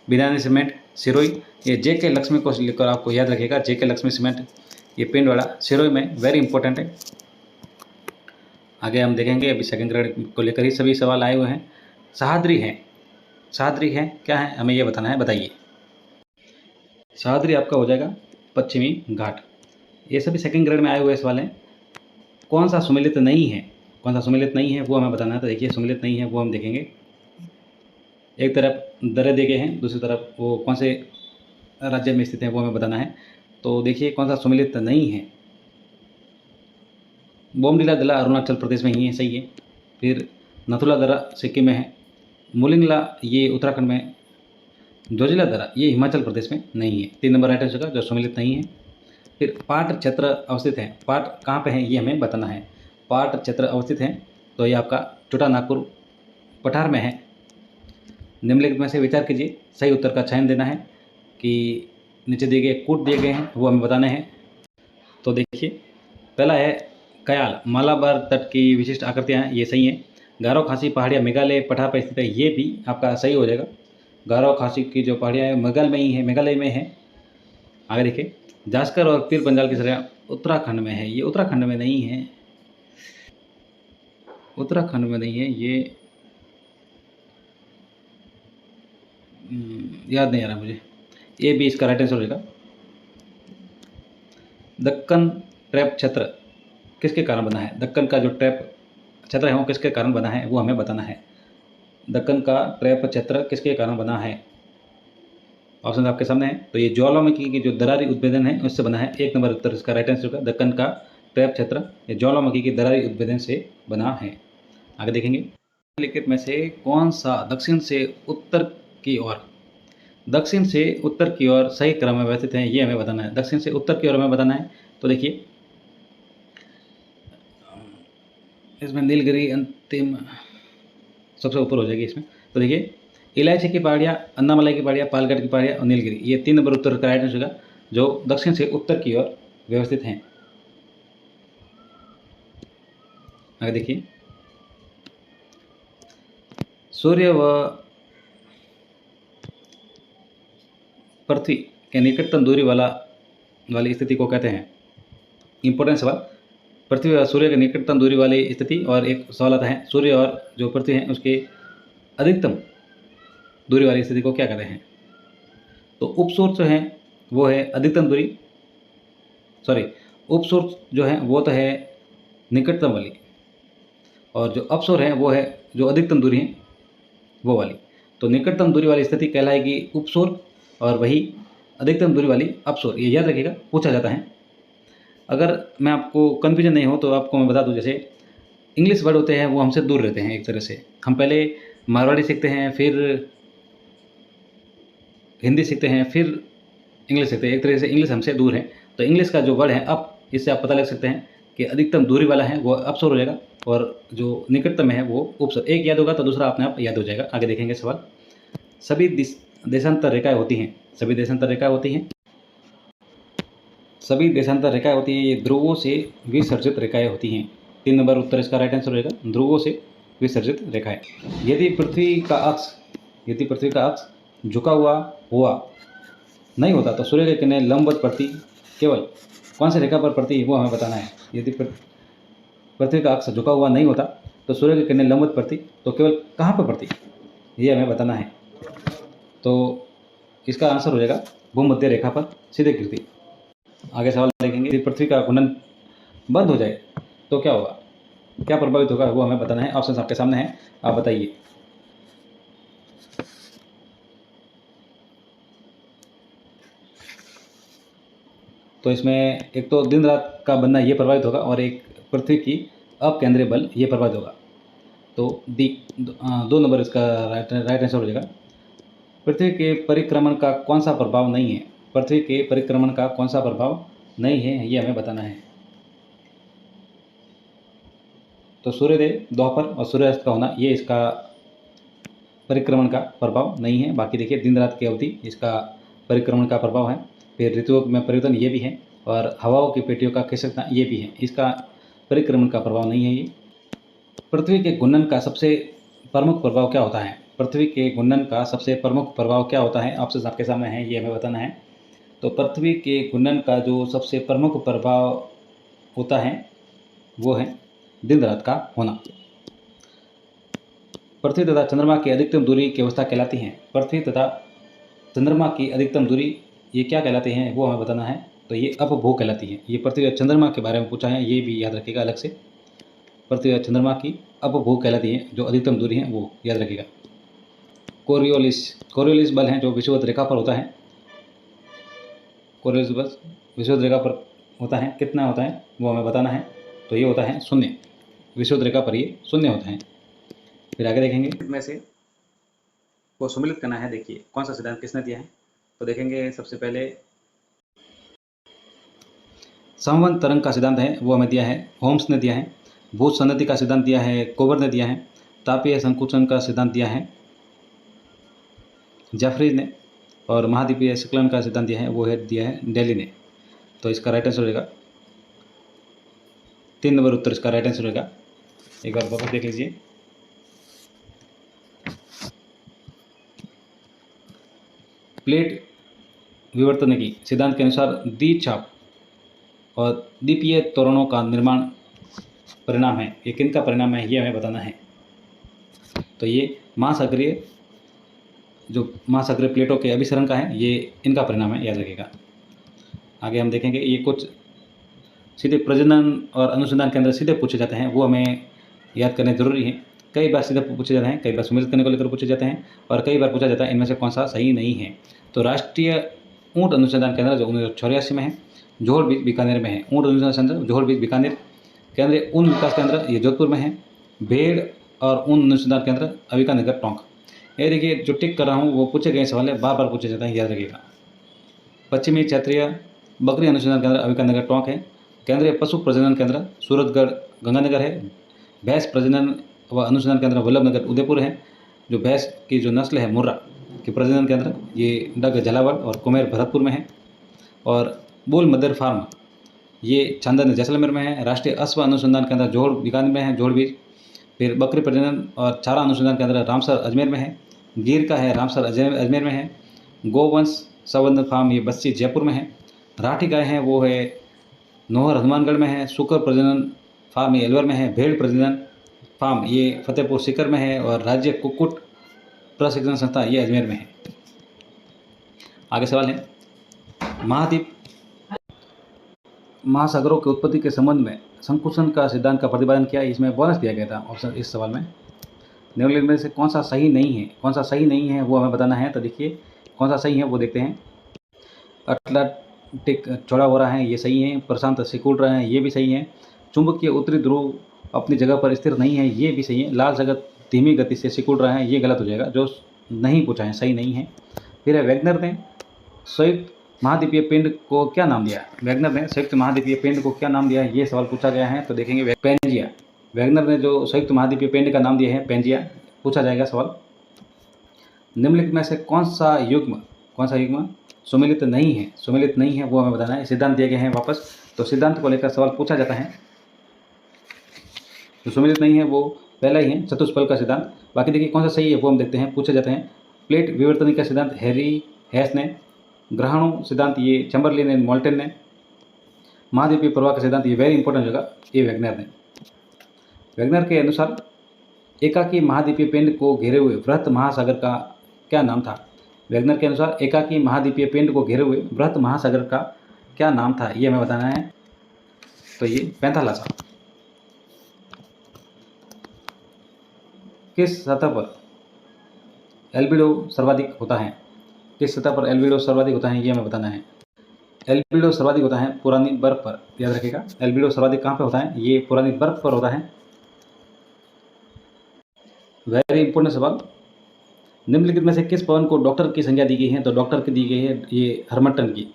बिनानी सीमेंट सिरोही, ये जेके लक्ष्मी को लेकर आपको याद रखिएगा, जेके लक्ष्मी सीमेंट, ये पिंडवाड़ा सिरोही में, वेरी इंपॉर्टेंट है। आगे हम देखेंगे, अभी सेकंड ग्रेड को लेकर ही सभी सवाल आए हुए हैं। सहाद्री है क्या है, हमें ये बताना है, बताइए। सहाद्री आपका हो जाएगा पश्चिमी घाट, ये सभी सेकंड ग्रेड में आए हुए सवाल हैं। कौन सा सुमेलित नहीं है वो हमें बताना है। तो देखिए सुमेलित नहीं है वो हम देखेंगे, एक तरफ दर्रे दिए गए हैं, दूसरी तरफ वो कौन से राज्य में स्थित है वो हमें बताना है। तो देखिए कौन सा सुमेलित नहीं है, बोमडिला दर्रा अरुणाचल प्रदेश में ही है, सही है। फिर नथुला दर्रा सिक्किम में है। मुलिंगला ये उत्तराखंड में, जोजिला दर्रा ये हिमाचल प्रदेश में नहीं है। 3 नंबर राइट आंसर का जो सम्मिलित नहीं है। फिर पाट क्षेत्र अवस्थित है, पाट कहाँ पे है ये हमें बताना है। पाट क्षेत्र अवस्थित है तो ये आपका छोटा नागपुर पठार में है। निम्नलिखित में से विचार कीजिए, सही उत्तर का चयन देना है कि नीचे दिए गए कूट दिए गए हैं वो हमें बताने हैं। तो देखिए पहला है कयाल, मालाबार तट की विशिष्ट आकृतियाँ हैं, ये सही है। गारो खासी पहाड़ियाँ मेघालय पठार पर स्थित है, ये भी आपका सही हो जाएगा। गारो खासी की जो पहाड़ियाँ हैं मेघालय में है। आगे देखिए, जास्कर और पीर पंजाल की सरिया उत्तराखंड में है, ये उत्तराखंड में नहीं है, ये याद नहीं आ रहा मुझे, ये भी इसका राइट आंसर हो जाएगा। दक्कन ट्रैप क्षेत्र किसके कारण बना है, दक्कन का जो ट्रैप क्षेत्र है वो किसके कारण बना है वो हमें बताना है। दक्कन का ट्रैप क्षेत्र किसके कारण बना है, ऑप्शन आपके सामने है। तो ये ज्वालामुखी की जो दरारी उद्भेदन है उससे बना है, 1 नंबर उत्तर इसका राइट आंसर होगा। दक्कन का ट्रैप क्षेत्र ये ज्वालामुखी की दरारी उद्भेदन से बना है। आगे देखेंगे, निम्नलिखित में से कौन सा दक्षिण से उत्तर की ओर सही क्रम में व्यवस्थित है, ये हमें बताना है। दक्षिण से उत्तर की ओर हमें बताना है। तो देखिए इसमें नीलगिरी अंतिम सबसे ऊपर हो जाएगी इसमें। तो देखिए इलायची की पहाड़ियाँ, अन्नामलाई की पहाड़ियाँ, पालगढ़ की पहाड़ियाँ और नीलगिरी, ये 3 नंबर उत्तर का राइट आंसर होगा जो दक्षिण से उत्तर की ओर व्यवस्थित हैं। आगे देखिए, सूर्य व पृथ्वी के निकटतम दूरी वाली स्थिति को कहते हैं। इंपॉर्टेंट सवाल, पृथ्वी और सूर्य के निकटतम दूरी वाली स्थिति, और एक सवाल आता है सूर्य और जो पृथ्वी है उसके अधिकतम दूरी वाली स्थिति को क्या कहते हैं। तो उपसूर्य जो है वो है अधिकतम दूरी, उपसूर्य जो है वो तो है निकटतम वाली, और जो अपसूर है वो है जो अधिकतम दूरी है वो वाली। तो निकटतम दूरी वाली स्थिति कहलाएगी उपसूर और वही अधिकतम दूरी वाली अपसूर, ये याद रखिएगा, पूछा जाता है। अगर मैं आपको कन्फ्यूजन नहीं हो तो आपको मैं बता दूं, जैसे इंग्लिश वर्ड होते हैं वो हमसे दूर रहते हैं एक तरह से। हम पहले मारवाड़ी सीखते हैं, फिर हिंदी सीखते हैं, फिर इंग्लिश सीखते हैं, एक तरह से इंग्लिश हमसे दूर है। तो इंग्लिश का जो वर्ड है अप, इससे आप पता लग सकते हैं कि अधिकतम दूरी वाला है वो अपसूर हो जाएगा और जो निकटतम है वो उपसूर। एक याद होगा तो दूसरा अपने आप याद हो जाएगा। आगे देखेंगे सवाल, सभी देशांतर रेखाएं होती हैं, सभी देशांतर रेखाएं होती हैं, ये ध्रुवों से विसर्जित रेखाएं होती हैं। 3 नंबर उत्तर इसका राइट आंसर रहेगा, ध्रुवों से विसर्जित रेखाएं। यदि पृथ्वी का अक्ष झुका हुआ नहीं होता तो सूर्य की किरणें लंबवत पड़ती, केवल कौन सी रेखा पर पड़ती वो हमें बताना है। यदि पृथ्वी का अक्ष झुका हुआ नहीं होता तो सूर्य की किरणें लंबवत पड़ती तो केवल कहाँ पर पड़ती, ये हमें बताना है। तो इसका आंसर हो जाएगा भूमध्य रेखा पर सीधे गिरती। आगे सवाल देखेंगे, यदि पृथ्वी का घूर्णन बंद हो जाए तो क्या होगा, क्या प्रभावित होगा, वो हमें बताना है। ऑप्शन आपके सामने है, आप बताइए। तो इसमें एक तो दिन रात का बनना ये प्रभावित होगा और एक पृथ्वी की अपकेंद्रीय बल ये प्रभावित होगा। तो दो नंबर इसका राइट आंसर हो जाएगा। पृथ्वी के परिक्रमण का कौन सा प्रभाव नहीं है, पृथ्वी के परिक्रमण का कौन सा प्रभाव नहीं है, ये हमें बताना है। तो सूर्योदय, दोपहर और सूर्यास्त का होना ये इसका परिक्रमण का प्रभाव नहीं है। बाकी देखिए दिन रात की अवधि इसका परिक्रमण का प्रभाव है। फिर ऋतुओं में परिवर्तन ये भी है और हवाओं की पेटियों का खिसकना ये भी है, इसका परिक्रमण का प्रभाव नहीं है। ये पृथ्वी के घूर्णन का सबसे प्रमुख प्रभाव क्या होता है, पृथ्वी के घूर्णन का सबसे प्रमुख प्रभाव क्या होता है, ऑप्शन आपके सामने है, ये हमें बताना है। तो पृथ्वी के घूर्णन का जो सबसे प्रमुख प्रभाव होता है वो है दिन रात का होना। पृथ्वी तथा चंद्रमा की अधिकतम दूरी की अवस्था कहलाती है, पृथ्वी तथा चंद्रमा की अधिकतम दूरी ये क्या कहलाती हैं, वो हमें बताना है। तो ये अपभू कहलाती है। ये पृथ्वी और चंद्रमा के बारे में पूछा है, ये भी याद रखिएगा अलग से। पृथ्वी और चंद्रमा की अपभू कहलाती है, जो अधिकतम दूरी है वो याद रखिएगा। कोरियोलिस बल है जो विषुवत रेखा पर होता है। कोरियोलिस बल विषुवत रेखा पर होता है, कितना होता है वो हमें बताना है। तो ये होता है 0, विषुवत रेखा पर ये 0 होता है। फिर आगे देखेंगे में से वो सम्मिलित करना है। देखिए कौन सा सिद्धांत किसने दिया है। तो देखेंगे सबसे पहले समवन तरंग का सिद्धांत है, वो हमें दिया है, होम्स ने दिया है। भूत सन्नति का सिद्धांत दिया है, कोबर ने दिया है। तापीय संकुचन का सिद्धांत दिया है जेफरीज ने। और महाद्वीपीय संकलन का सिद्धांत दिया है, वो है दिया है डेली ने। तो इसका राइट आंसर रहेगा 3 नंबर उत्तर इसका राइट आंसर रहेगा। एक बार वापस देख लीजिए। प्लेट विवर्तन की सिद्धांत के अनुसार द्विचाप और द्वीपीय तोरणों का निर्माण परिणाम है, ये किन का परिणाम है, ये हमें बताना है। तो ये महासागरीय प्लेटों के अभिसरण का है, ये इनका परिणाम है, याद रखिएगा। आगे हम देखेंगे ये कुछ सीधे प्रजनन और अनुसंधान केंद्र सीधे पूछे जाते हैं, वो हमें याद करने जरूरी है। कई बार सीधे पूछे जाते हैं, कई बार सम्मिलित करने को लेकर पूछे जाते हैं और कई बार पूछा जाता है इनमें से कौन सा सही नहीं है। तो राष्ट्रीय ऊँट अनुसंधान केंद्र जो 1984 में है, जोहड़ बीच बीकानेर में है। ऊँट अनुसंधान केंद्र जोहड़ बीच बीकानेर। केंद्रीय ऊन विकास केंद्र ये जोधपुर में है। भेड़ और ऊन अनुसंधान केंद्र अविका नगर टोंक। ये देखिए जो टिक कर रहा हूँ वो पूछे गए सवाल है, बार बार पूछे जाते हैं, याद रखिएगा। पश्चिमी क्षेत्रीय बकरी अनुसंधान केंद्र अविका नगर टोंक है। केंद्रीय पशु प्रजनन केंद्र सूरतगढ़ गंगानगर है। भैंस प्रजनन व अनुसंधान केंद्र वल्लभनगर उदयपुर है। जो भैंस की जो नस्ल है मुर्रा के प्रजनन केंद्र ये डग झालावाड़ और कुमेर भरतपुर में है। और बुल मदर फार्म ये चांदन जैसलमेर में है। राष्ट्रीय अश्व अनुसंधान केंद्र जोहड़ बीकानेर में है, जोहड़ बीच। फिर बकरी प्रजनन और चारा अनुसंधान केंद्र रामसर अजमेर में है। गिर का है रामसर अजमेर में है। गोवंश संवर्धन फार्म ये बस्सी जयपुर में है। राठी गाय है वो है नोहर हनुमानगढ़ में है। शुकर प्रजनन फार्म ये अलवर में है। भेड़ प्रजनन फार्म ये फतेहपुर सीकर में है। और राज्य कुक्कुट प्रशिक्षण संस्था ये अजमेर में है। आगे सवाल है महाद्वीप महासागरों की उत्पत्ति के संबंध में संकुचन का सिद्धांत का प्रतिपादन किया, इसमें बोनस दिया गया था ऑप्शन इस सवाल में। निम्नलिखित में से कौन सा सही नहीं है, कौन सा सही नहीं है वो हमें बताना है। तो देखिए कौन सा सही है वो देखते हैं। अटलांटिक चौड़ा हो रहा है, ये सही है। प्रशांत सिकुड़ रहे हैं, ये भी सही है। चुंबकीय उत्तरी ध्रुव अपनी जगह पर स्थिर नहीं है, ये भी सही है। लाल जगत धीमी गति से सिकुड़ रहा है, ये गलत हो जाएगा, जो नहीं पूछा है, सही नहीं है। फिर है वैगनर ने संयुक्त महाद्वीपीय पिंड को क्या नाम दिया, वैगनर ने संयुक्त महाद्वीपीय पिंड को क्या नाम दिया है, ये सवाल पूछा गया है। तो देखेंगे पेंजिया। वैगनर ने जो संयुक्त महाद्वीपीय पिंड का नाम दिया है पेंजिया, पूछा जाएगा सवाल। निम्नलिखित में से कौन सा युग्म सुमेलित नहीं है, सुमेलित नहीं है वो हमें बताना है। सिद्धांत दिए गए हैं वापस, तो सिद्धांत को लेकर सवाल पूछा जाता है। जो सुमेलित नहीं है वो पहला ही है चतुष्फल का सिद्धांत। बाकी देखिए कौन सा सही है वो हम देखते हैं, पूछे जाते हैं। प्लेट विवर्तन का सिद्धांत हैरी हैस ने। ग्रहणों सिद्धांत ये चैम्बरलिन एंड मोल्टन ने। महाद्वीपीय प्रवाह का सिद्धांत ये वेरी इंपॉर्टेंट होगा, ये वैगनर ने। वैगनर के अनुसार एकाकी महाद्वीपीय पिंड को घेरे हुए बृहत महासागर का क्या नाम था? वैगनर के अनुसार एकाकी महाद्वीपीय पिंड को घेरे हुए बृहत महासागर का क्या नाम था, ये हमें बताना है। तो ये पैंथालासा। किस सतह पर एल्बिडो सर्वाधिक होता है? किस सतह पर एल्बिडो सर्वाधिक होता है, ये हमें बताना है। एल्बिडो सर्वाधिक होता है पुरानी बर्फ पर, याद रखिएगा। एल्बिडो सर्वाधिक कहाँ पर होता है? ये पुरानी बर्फ पर होता है। वेरी इंपॉर्टेंट सवाल। निम्नलिखित में से किस पवन को डॉक्टर की संज्ञा दी गई है? तो डॉक्टर की दी गई है ये हरमट्टन की।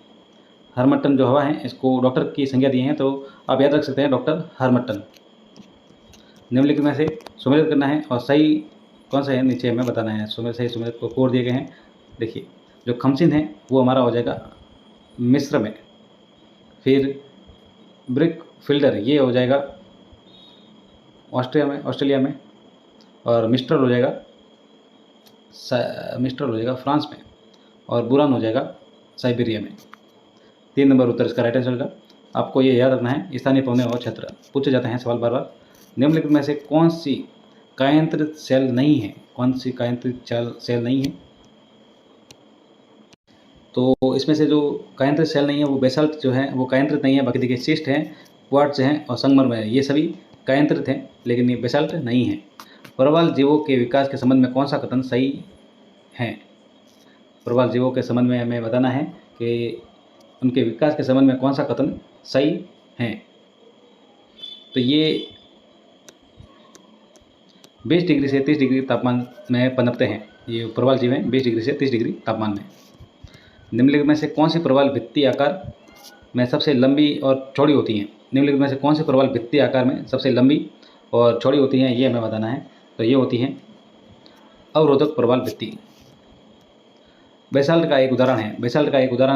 हरमट्टन जो हवा है इसको डॉक्टर की संज्ञा दी है, तो आप याद रख सकते हैं डॉक्टर हरमट्टन। निम्नलिखित में से सुमेलित करना है और सही कौन सा है नीचे हमें बताना है। सही सुमेलित को कोड दिए गए हैं। देखिए जो खमसिन है वो हमारा हो जाएगा मिस्र में, फिर ब्रिक फिल्डर ये हो जाएगा ऑस्ट्रेलिया में, और मिस्ट्रल हो जाएगा फ्रांस में, और बुरान हो जाएगा साइबेरिया में। 3 नंबर उत्तर इसका राइट आंसर होगा। आपको ये याद रखना है। स्थानीय पवनें और क्षेत्र पूछे जाते हैं सवाल बार बार। निम्नलिखित में से कौन सी कायांतरित सेल नहीं है? कौन सी कायांतरित सेल नहीं है? तो इसमें से जो कायांतरित सेल नहीं है वो बेसाल्ट जो है वो कायांतरित नहीं है। बाकी देखिए सिस्ट हैं, क्वार्ट्ज हैं और संगमरमर है, ये सभी कायांतरित हैं, लेकिन ये बेसाल्ट नहीं है। प्रवाल जीवों के विकास के संबंध में कौन सा कथन सही है? प्रवाल जीवों के संबंध में हमें बताना है कि उनके विकास के संबंध में कौन सा कथन सही है। तो ये 20 डिग्री से 30 डिग्री तापमान में पनपते हैं। ये प्रवाल जीव हैं 20 डिग्री से 30 डिग्री तापमान में। निम्नलिखित में से कौन सी प्रवाल भित्ति आकार में सबसे लंबी और चौड़ी होती हैं? निम्नलिखित में से कौन सी प्रवाल भित्ति आकार में सबसे लंबी और चौड़ी होती हैं, ये हमें बताना है। तो ये होती हैं अवरोधक प्रवाल भित्ति। बेसाल्ट का एक उदाहरण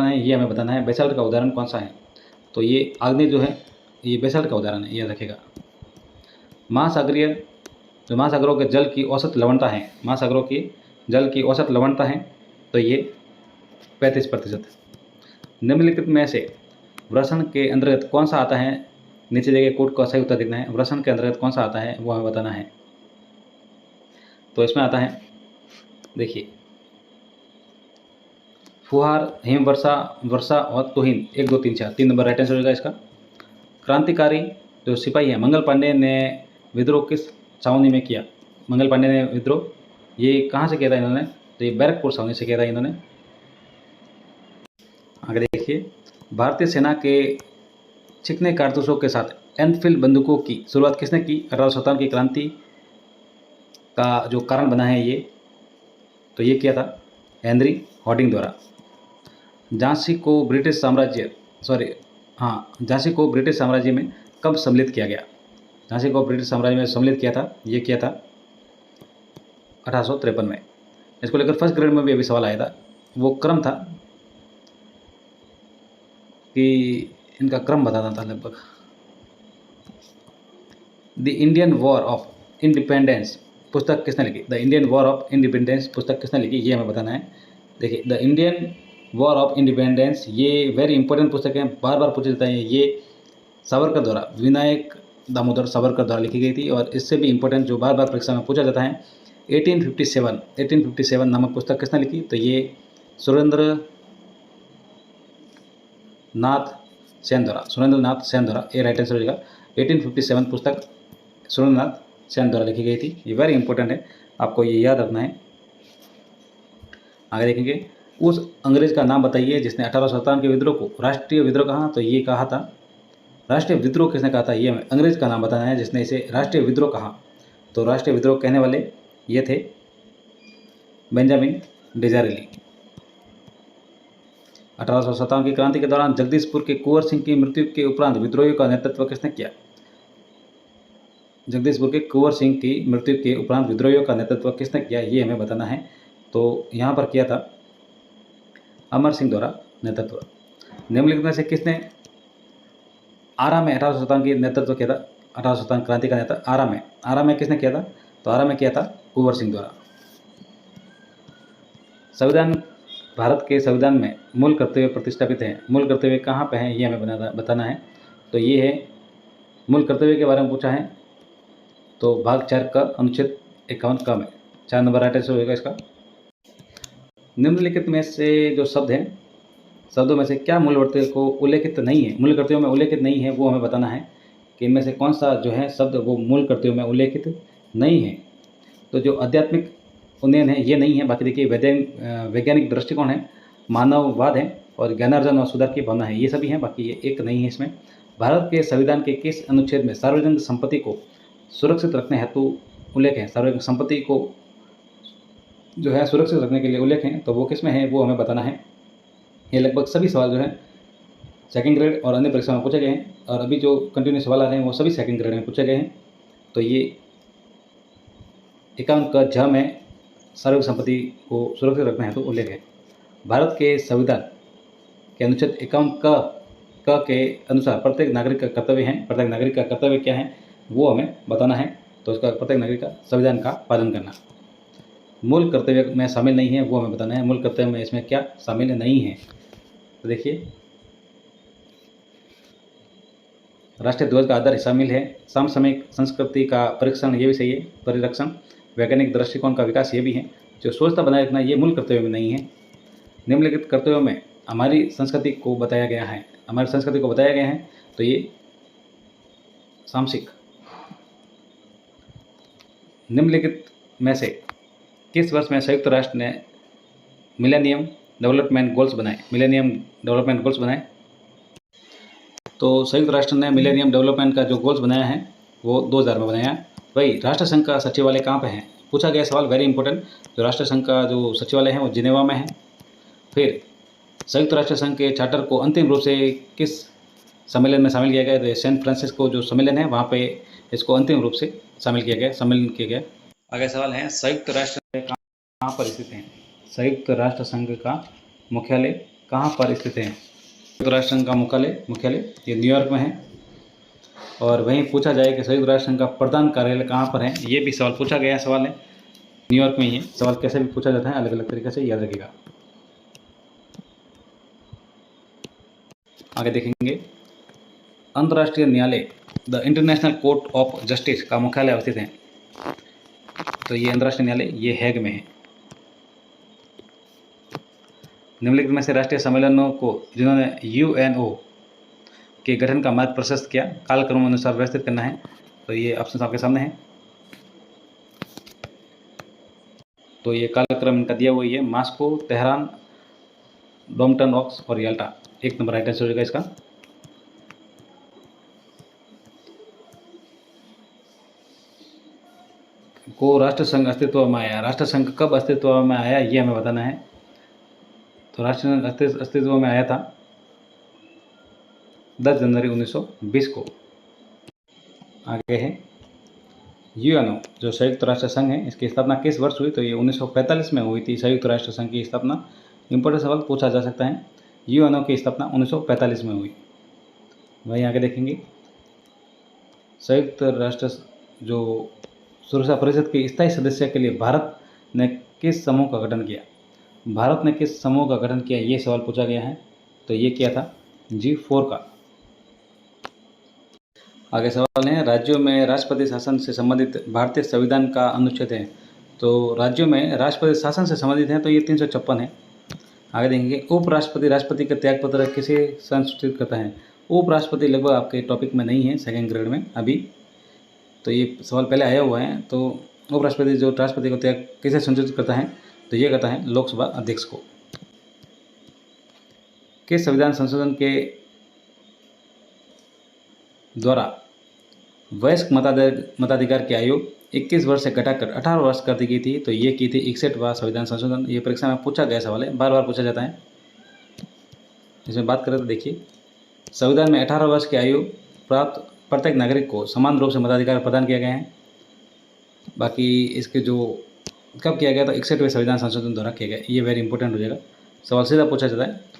है, ये हमें बताना है। बेसाल्ट का उदाहरण कौन सा है? तो ये आग्नेय जो है ये बेसाल्ट का उदाहरण है, याद रखेगा। महासागरों के जल की औसत लवणता है, महासागरों की जल की औसत लवणता है, तो ये 35%। निम्नलिखित में से वृषण के अंतर्गत कौन सा आता है? नीचे दिए गए कोड का सही उत्तर देखना है। वृषण के अंतर्गत कौन सा आता है वो हमें बताना है। तो इसमें आता है, देखिए, फुहार, हिमवर्षा, वर्षा और तुहिन 1 2 3 4 3 नंबर राइट आंसर होगा इसका। क्रांतिकारी जो सिपाही है मंगल पांडे ने विद्रोह किस छावनी में किया? मंगल पांडे ने विद्रोह ये कहाँ से किया था इन्होंने? तो ये बैरकपुर छावनी से किया था इन्होंने। आगे देखिए, भारतीय सेना के चिकने कारतूसों के साथ एनफील्ड बंदूकों की शुरुआत किसने की? 1857 की क्रांति का जो कारण बना है ये, तो ये किया था हेनरी हॉडिंग द्वारा। झांसी को ब्रिटिश साम्राज्य में कब सम्मिलित किया गया? झांसी को ब्रिटिश साम्राज्य में सम्मिलित किया था, ये किया था 1853 में। इसको लेकर फर्स्ट ग्रेड में भी अभी सवाल आया था। वो क्रम था कि इनका क्रम बताना था लगभग। The Indian war of independence पुस्तक किसने लिखी? The Indian war of independence पुस्तक किसने लिखी, ये हमें बताना है। देखिए, the Indian war of independence ये वेरी इंपॉर्टेंट पुस्तक है, बार बार पूछा जाता है। ये सावरकर द्वारा, विनायक दामोदर सावरकर द्वारा लिखी गई थी। और इससे भी इंपॉर्टेंट जो बार बार परीक्षा में पूछा जाता है, 1857 नामक पुस्तक किसने लिखी? तो ये सुरेंद्र नाथ सेन द्वारा ये राइट आंसर हो जाएगा। 1857 पुस्तक सुरेंद्र नाथ सेन द्वारा लिखी गई थी। ये वेरी इंपॉर्टेंट है, आपको ये याद रखना है। आगे देखेंगे, उस अंग्रेज का नाम बताइए जिसने 1857 के विद्रोह को राष्ट्रीय विद्रोह कहा। तो ये कहा था राष्ट्रीय विद्रोह किसने कहा था? ये हमें अंग्रेज का नाम बताना है जिसने इसे राष्ट्रीय विद्रोह कहा। तो राष्ट्रीय विद्रोह कहने वाले ये थे बेंजामिन डिज़ारेली। 1857 की क्रांति के दौरान जगदीशपुर के कुंवर सिंह की मृत्यु के उपरांत विद्रोहियों का नेतृत्व किसने किया? जगदीशपुर के कुंवर सिंह की मृत्यु के उपरांत विद्रोहियों का नेतृत्व किसने किया, ये हमें बताना है। तो यहाँ पर किया था अमर सिंह द्वारा नेतृत्व। निम्नलिखित में से किसने आरा में 1857 की नेतृत्व किया था? 1857 क्रांति का नेता आरा में किसने किया था? तो आरा में किया था कुंवर सिंह द्वारा। संविधान भारत के संविधान में मूल कर्तव्य प्रतिष्ठापित हैं। मूल कर्तव्य कहाँ पे हैं, ये हमें बताना है। तो ये है मूल कर्तव्य के बारे में पूछा है। तो भाग 4 का अनुच्छेद 51 कम है। 4 नंबर राइट आंसर होगा इसका। निम्नलिखित में से जो शब्द हैं, शब्दों में से क्या मूलवर्ती को उल्लेखित नहीं है, मूल कर्तव्यों में उल्लेखित नहीं है, वो हमें बताना है कि इनमें से कौन सा जो है शब्द वो मूल कर्तव्यों में उल्लेखित नहीं है। तो जो आध्यात्मिक उन्नयन है ये नहीं है। बाकी देखिए वैज्ञानिक दृष्टिकोण है, मानववाद है और ज्ञानार्जन और सुधार की भावना है, ये सभी हैं। बाकी ये एक नहीं है इसमें। भारत के संविधान के किस अनुच्छेद में सार्वजनिक संपत्ति को सुरक्षित रखने हेतु उल्लेख है? सार्वजनिक संपत्ति को जो है सुरक्षित रखने के लिए उल्लेख है, तो वो किस में है वो हमें बताना है। ये लगभग सभी सवाल जो है सेकंड ग्रेड और अन्य परीक्षा में पूछे गए हैं, और अभी जो कंटिन्यू सवाल आ रहे हैं वो सभी सेकंड ग्रेड में पूछे गए हैं। तो ये 51 का झ में सार्वजनिक संपत्ति को सुरक्षित रखना है तो उल्लेख है। भारत के संविधान के अनुच्छेद 51 क के अनुसार प्रत्येक नागरिक का कर्तव्य है। प्रत्येक नागरिक का कर्तव्य क्या है वो हमें बताना है। तो इसका प्रत्येक नागरिक का संविधान का पालन करना। मूल कर्तव्य में शामिल नहीं है वो हमें बताना है। मूल कर्तव्य में इसमें क्या शामिल नहीं है, तो देखिए राष्ट्रीय ध्वज का आधार शामिल है। समसामयिक संस्कृति का परीक्षण ये भी सही है। परिरक्षण, वैज्ञानिक दृष्टिकोण का विकास ये भी है। जो स्वच्छता बनाए रखना ये मूल कर्तव्य में नहीं है। निम्नलिखित कर्तव्यों में हमारी संस्कृति को बताया गया है, हमारी संस्कृति को बताया गया है, तो ये सामसिक। निम्नलिखित में से किस वर्ष में संयुक्त राष्ट्र ने मिलेनियम डेवलपमेंट गोल्स बनाए? तो संयुक्त राष्ट्र ने मिलेनियम डेवलपमेंट का जो गोल्स बनाया है वो 2000 में बनाया। वही राष्ट्र संघ का सचिवालय कहाँ पे है? पूछा गया सवाल, वेरी इंपॉर्टेंट। जो राष्ट्र संघ का जो सचिवालय है वो जिनेवा में है। फिर संयुक्त राष्ट्र संघ के चार्टर को अंतिम रूप से किस सम्मेलन में शामिल किया गया? तो सैन फ्रांसिस्को जो सम्मेलन है वहाँ पे इसको अंतिम रूप से सम्मेलन किया गया। आगे सवाल है, संयुक्त राष्ट्र कहाँ पर स्थित है? संयुक्त राष्ट्र संघ का मुख्यालय कहाँ पर स्थित है? संयुक्त राष्ट्र संघ का मुख्यालय ये न्यूयॉर्क में है। और वहीं पूछा जाए कि संयुक्त राष्ट्र संघ का प्रधान कार्यालय कहाँ पर है, ये भी सवाल पूछा गया सवाल है, न्यूयॉर्क में ही है। सवाल कैसे भी पूछा जाता है अलग अलग तरीके से, याद रखिएगा। आगे देखेंगे, अंतर्राष्ट्रीय न्यायालय the international court of justice का मुख्यालय अवस्थित है। तो ये अंतर्राष्ट्रीय न्यायालय ये हैग में है। निम्नलिखित में से राष्ट्रीय सम्मेलनों को जिन्होंने यूएनओ के गठन का मार्ग प्रशस्त किया कालक्रम अनुसार व्यवस्थित करना है, तो ये ऑप्शन आपके सामने है। तो ये कालक्रम इनका दिया हुआ है, मास्को, तेहरान, ब्रॉम्पटन वॉक्स और याल्टा। 1 नंबर राइट आंसर हो जाएगा इसका। को राष्ट्र संघ अस्तित्व में आया? राष्ट्र संघ कब अस्तित्व में आया ये हमें बताना है। तो राष्ट्र संघ अस्तित्व में आया था 10 जनवरी 1920 को। आगे है यूएनओ जो संयुक्त राष्ट्र संघ है, इसकी स्थापना किस वर्ष हुई? तो ये 1945 में हुई थी संयुक्त राष्ट्र संघ की स्थापना। इंपॉर्टेंट सवाल पूछा जा सकता है। यूएनओ की स्थापना 1945 में हुई। वहीं आगे देखेंगे, संयुक्त राष्ट्र जो सुरक्षा परिषद के स्थायी सदस्य के लिए भारत ने किस समूह का गठन किया? भारत ने किस समूह का गठन किया ये सवाल पूछा गया है। तो ये किया था G4 का। आगे सवाल है, राज्यों में राष्ट्रपति शासन से संबंधित भारतीय संविधान का अनुच्छेद है। तो राज्यों में राष्ट्रपति शासन से संबंधित है तो ये 356 है। आगे देखेंगे, उपराष्ट्रपति राष्ट्रपति का त्यागपत्र किसे संसूचित करता है? उपराष्ट्रपति लगभग आपके टॉपिक में नहीं है सेकेंड ग्रेड में अभी, तो ये सवाल पहले आया हुआ है। तो उपराष्ट्रपति जो राष्ट्रपति को त्याग किसे संसूचित करता है? तो ये करता है लोकसभा अध्यक्ष को। किस संविधान संशोधन के द्वारा वयस्क मताधिकार की आयु 21 वर्ष से घटाकर 18 वर्ष कर दी गई थी? तो ये की थी 61वां संविधान संशोधन। ये परीक्षा में पूछा गया सवाल है, बार बार पूछा जाता है। इसमें बात करें तो देखिए, संविधान में 18 वर्ष की आयु प्राप्त प्रत्येक नागरिक को समान रूप से मताधिकार प्रदान किया गया है। बाकी इसके जो कब किया गया, तो 61वें संविधान संशोधन द्वारा किया गया। ये वेरी इंपॉर्टेंट हो जाएगा, सवाल सीधा पूछा जाता है।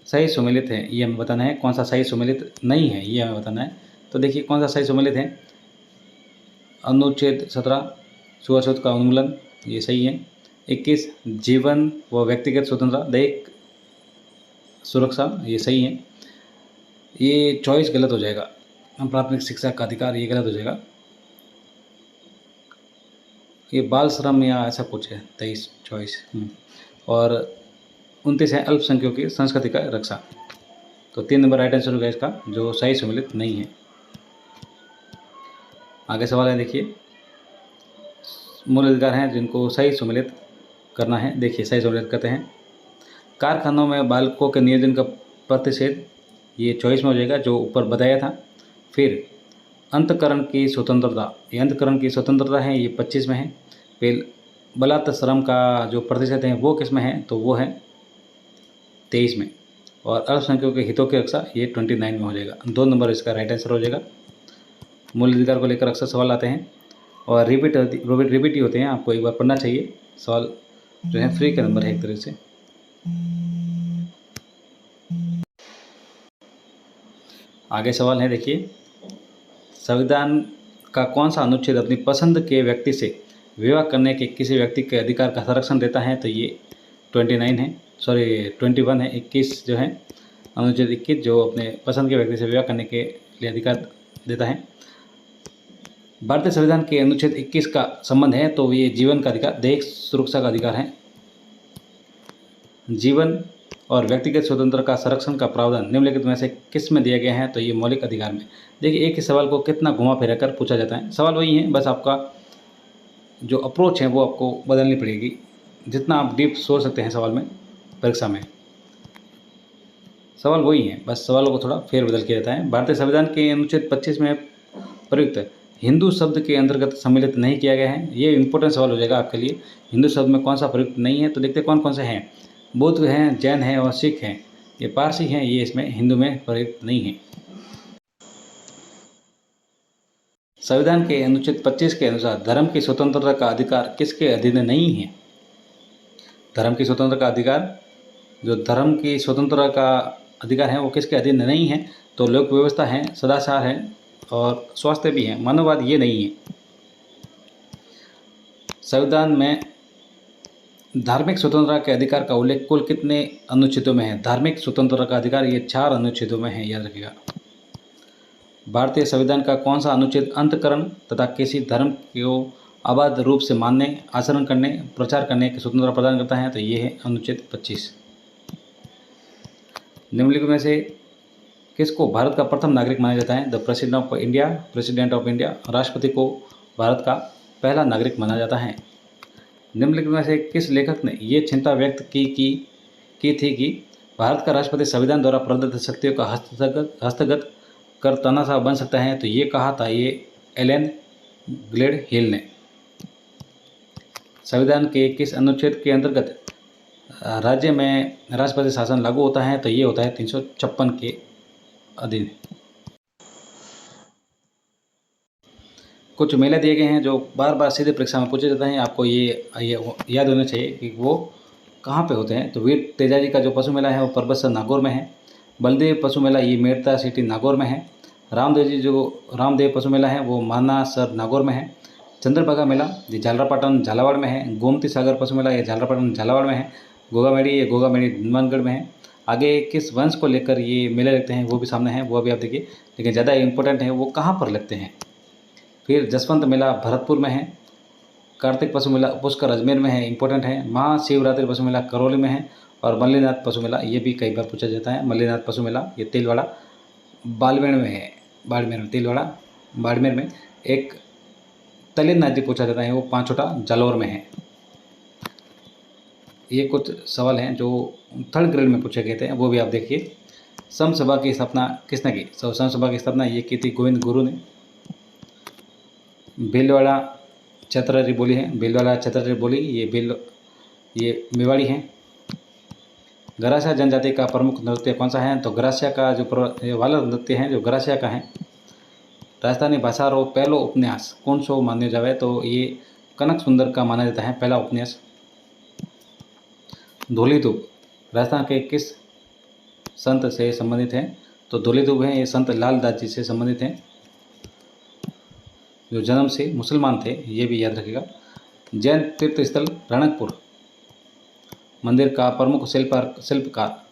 सही सुमेलित है ये हमें बताना है। कौन सा सही सुमेलित नहीं है ये हमें बताना है। तो देखिए कौन सा सही सुमेलित है। अनुच्छेद 17 छुआछूत का उन्मूलन, ये सही है। 21 जीवन व व्यक्तिगत स्वतंत्रता दैहिक सुरक्षा, ये सही है। ये चॉइस गलत हो जाएगा। प्राथमिक शिक्षा का अधिकार, ये गलत हो जाएगा। ये बाल श्रम या ऐसा कुछ है, 23 24। और 29 है अल्पसंख्यकों की संस्कृति का रक्षा। तो 3 नंबर राइट आंसर होगा इसका, जो सही सम्मिलित नहीं है। आगे सवाल है, देखिए मूल अधिकार हैं जिनको सही सम्मिलित करना है। देखिए सही सम्मिलित करते हैं। कारखानों में बालकों के नियोजन का प्रतिषेध, ये 24 में हो जाएगा जो ऊपर बताया था। फिर अंतकरण की स्वतंत्रता, ये अंतकरण की स्वतंत्रता है, ये 25 में है। फिर बलात् श्रम का जो प्रतिशत है वो किस में है, तो वो है 23 में। और अल्पसंख्यकों के हितों की रक्षा, ये 29 में हो जाएगा। 2 नंबर इसका राइट आंसर हो जाएगा। मूल अधिकार को लेकर अक्सर सवाल आते हैं और रिपीट ही होते हैं, आपको एक बार पढ़ना चाहिए। सवाल जो है फ्री का नंबर है एक तरह से। आगे सवाल है, देखिए संविधान का कौन सा अनुच्छेद अपनी पसंद के व्यक्ति से विवाह करने के किसी व्यक्ति के अधिकार का संरक्षण देता है, तो ये 29 है, सॉरी 21 है। 21 जो है अनुच्छेद 21 जो अपने पसंद के व्यक्ति से विवाह करने के लिए अधिकार देता है। भारतीय संविधान के अनुच्छेद 21 का संबंध है, तो ये जीवन का अधिकार, देश सुरक्षा का अधिकार है। जीवन और व्यक्तिगत स्वतंत्रता का संरक्षण का प्रावधान निम्नलिखित में से किस में दिया गया है, तो ये मौलिक अधिकार में। देखिए एक ही सवाल को कितना घुमा फिरा कर पूछा जाता है। सवाल वही है, बस आपका जो अप्रोच है वो आपको बदलनी पड़ेगी। जितना आप डीप सोच सकते हैं सवाल में, परीक्षा में सवाल वही है, बस सवालों को थोड़ा फेरबदल किया जाता है। भारतीय संविधान के अनुच्छेद 25 में प्रयुक्त हिंदू शब्द के अंतर्गत सम्मिलित नहीं किया गया है। ये इंपॉर्टेंट सवाल हो जाएगा आपके लिए। हिंदू शब्द में कौन सा प्रयुक्त नहीं है, तो देखते कौन कौन से हैं। बौद्ध हैं, जैन हैं और सिख हैं। ये पारसी हैं, ये इसमें हिंदू में प्रयुक्त नहीं है। संविधान के अनुच्छेद 25 के अनुसार धर्म की स्वतंत्रता का अधिकार किसके अधीन नहीं है। धर्म की स्वतंत्रता का अधिकार, जो धर्म की स्वतंत्रता का अधिकार है वो किसके अधीन नहीं है, तो लोक व्यवस्था है, सदाचार है और स्वास्थ्य भी है, मानववाद ये नहीं है। संविधान में धार्मिक स्वतंत्रता के अधिकार का उल्लेख कुल कितने अनुच्छेदों में है। धार्मिक स्वतंत्रता का अधिकार ये 4 अनुच्छेदों में है, याद रखिएगा। भारतीय संविधान का कौन सा अनुच्छेद अंतकरण तथा किसी धर्म को अबाध रूप से मानने, आचरण करने, प्रचार करने की स्वतंत्रता प्रदान करता है, तो ये है अनुच्छेद 25। निम्नलिखित में से किसको भारत का प्रथम नागरिक माना जाता है। द प्रेसिडेंट ऑफ इंडिया, राष्ट्रपति को भारत का पहला नागरिक माना जाता है। निम्नलिखित में से किस लेखक ने ये चिंता व्यक्त की थी कि भारत का राष्ट्रपति संविधान द्वारा प्रदत्त शक्तियों का हस्तगत कर तानाशाह बन सकता है, तो ये कहा था ये एलन ग्लेड हिल ने। संविधान के किस अनुच्छेद के अंतर्गत राज्य में राष्ट्रपति शासन लागू होता है, तो ये होता है 356 के अधीन। कुछ मेले दिए गए हैं जो बार बार सीधे परीक्षा में पूछे जाते हैं, आपको ये याद होना चाहिए कि वो कहाँ पे होते हैं। तो वीर तेजाजी का जो पशु मेला है वो परबतसर नागौर में है। बलदेव पशु मेला ये मेड़ता सिटी नागौर में है। रामदेव पशु मेला है वो मानासर नागौर में है। चंद्रभागा मेला ये झालरापाटन झालावाड़ में है। गोमती सागर पशु मेला ये झालरापाटन झालावाड़ में है। गोगामेड़ी हनुमानगढ़ में है। आगे किस वंश को लेकर ये मेले लगते हैं वो भी सामने है, वो अभी आप देखिए, लेकिन ज़्यादा इंपॉर्टेंट है वो कहाँ पर लगते हैं। फिर जसवंत मेला भरतपुर में है। कार्तिक पशु मेला पुष्कर अजमेर में है, इंपॉर्टेंट है। महाशिवरात्रि पशु मेला करौली में है। और मल्लीनाथ पशु मेला ये भी कई बार पूछा जाता है। मल्लीनाथ पशु मेला ये तिलवाड़ा बाड़मेर में है। बाड़मेर में एक तलेनाथ जी पूछा जाता है, वो पांचोटा जालौर में है। ये कुछ सवाल हैं जो 3rd ग्रेड में पूछे गए थे, वो भी आप देखिए। सम सभा की स्थापना किसने की। सम सभा की स्थापना ये की थी गोविंद गुरु ने। भीलवाड़ा चतररी बोली है, भीलवाड़ा चतररी बोली ये मेवाड़ी है। गरासिया जनजाति का प्रमुख नृत्य कौन सा है, तो गरासिया का जो वाला नृत्य है जो गरासिया का है। राजस्थानी भाषा रो पहलो उपन्यास कौन सो मान्य जावे, तो ये कनक सुंदर का माना जाता है पहला उपन्यास। धौलीधूप राजस्थान के किस संत से संबंधित है, तो धौलीधूप है ये संत लाल दास जी से संबंधित हैं, जो जन्म से मुसलमान थे, ये भी याद रखिएगा। जैन तीर्थ स्थल रणकपुर मंदिर का प्रमुख शिल्पकार।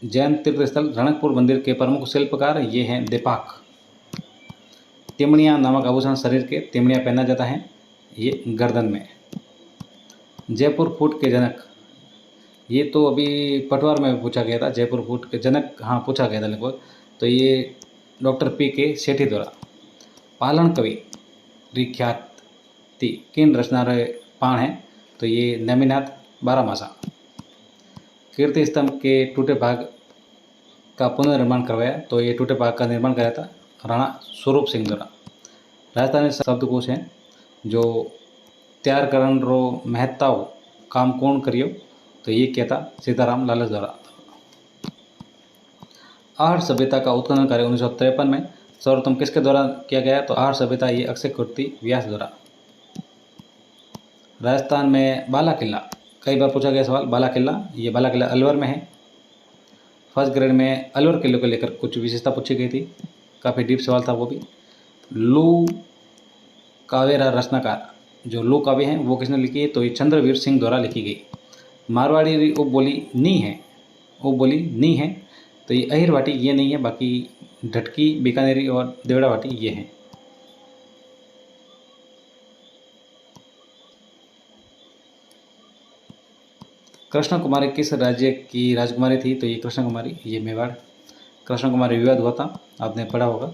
जैन तीर्थ स्थल रणकपुर मंदिर के प्रमुख शिल्पकार ये हैं दीपाक। तिमणिया नामक आभूषण शरीर के तिमणिया पहना जाता है, ये गर्दन में। जयपुर फूट के जनक, ये तो अभी पटवार में पूछा गया था। जयपुर फूट के जनक, हाँ पूछा गया था लगभग। तो ये डॉक्टर P.K. सेठी द्वारा। पालन कवि रिख्याति किन रचनारे पाण है? तो ये नेमिनाथ बारहमासा। कीर्ति स्तंभ के टूटे भाग का पुनर्निर्माण करवाया? तो ये टूटे भाग का निर्माण कराया था राणा स्वरूप सिंह द्वारा। राजस्थानी शब्दकोश हैं जो तैयार करण रो महत्ताओ काम कौन करियो? तो ये क्या था? सीताराम लालच द्वारा। आहट सभ्यता का उत्खनन कार्य 1953 में सर्वप्रथम किसके द्वारा किया गया? तो आहट सभ्यता ये अक्षय कीर्ति व्यास द्वारा। राजस्थान में बाला किला, कई बार पूछा गया सवाल। बाला किला, ये बाला किला अलवर में है। फर्स्ट ग्रेड में अलवर किले को लेकर कुछ विशेषता पूछी गई थी, काफ़ी डीप सवाल था वो भी। लू कावेरा रचनाकार, जो लू काव्य हैं वो किसने लिखी है? तो ये चंद्रवीर सिंह द्वारा लिखी गई। मारवाड़ी उपबोली नी है, उपबोली नी है। तो ये अहिरवाटी ये नहीं है, बाकी ढटकी, बीकानेरी और देवड़ावाटी ये हैं। कृष्ण कुमारी किस राज्य की राजकुमारी थी? तो ये कृष्ण कुमारी ये मेवाड़। कृष्ण कुमारी विवाद हुआ था, आपने पढ़ा होगा।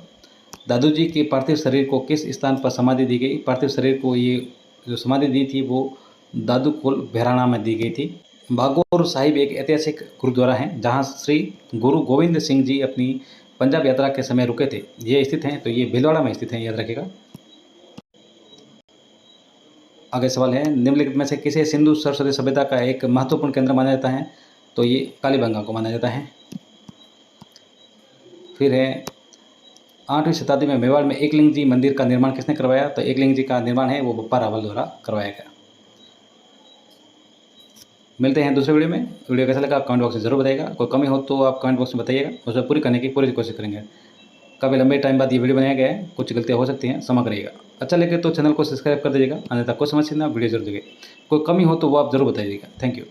दादू जी के पार्थिव शरीर को किस स्थान पर समाधि दी गई? पार्थिव शरीर को ये जो समाधि दी थी वो दादू कुल भैराणा में दी गई थी। भागौर साहिब एक ऐतिहासिक गुरुद्वारा है जहाँ श्री गुरु गोविंद सिंह जी अपनी पंजाब यात्रा के समय रुके थे। ये स्थित हैं, तो ये भीलवाड़ा में स्थित है, याद रखिएगा। आगे सवाल है, निम्नलिखित में से किसे सिंधु सरस्वती सभ्यता का एक महत्वपूर्ण केंद्र माना जाता है? तो ये कालीबंगा को माना जाता है। फिर है 8वीं शताब्दी में मेवाड़ में एकलिंग जी मंदिर का निर्माण किसने करवाया? तो एकलिंग जी का निर्माण है वो बप्पा रावल द्वारा करवाया गया। मिलते हैं दूसरे वीडियो में। वीडियो कैसा लगा आप कमेंट बॉक्स में जरूर बताइएगा। कोई कमी हो तो आप कमेंट बॉक्स में बताइएगा, उसे पूरी करने की पूरी कोशिश करेंगे। काफ़ी लंबे टाइम बाद ये वीडियो बनाया गया है, कुछ गलतियाँ हो सकती हैं, क्षमा करिएगा। अच्छा लगे तो चैनल को सब्सक्राइब कर दीजिएगा, अन्यथा कोई समस्या ना वीडियो जरूर देखिए। कोई कमी हो तो वो आप जरूर बताइएगा। Thank you.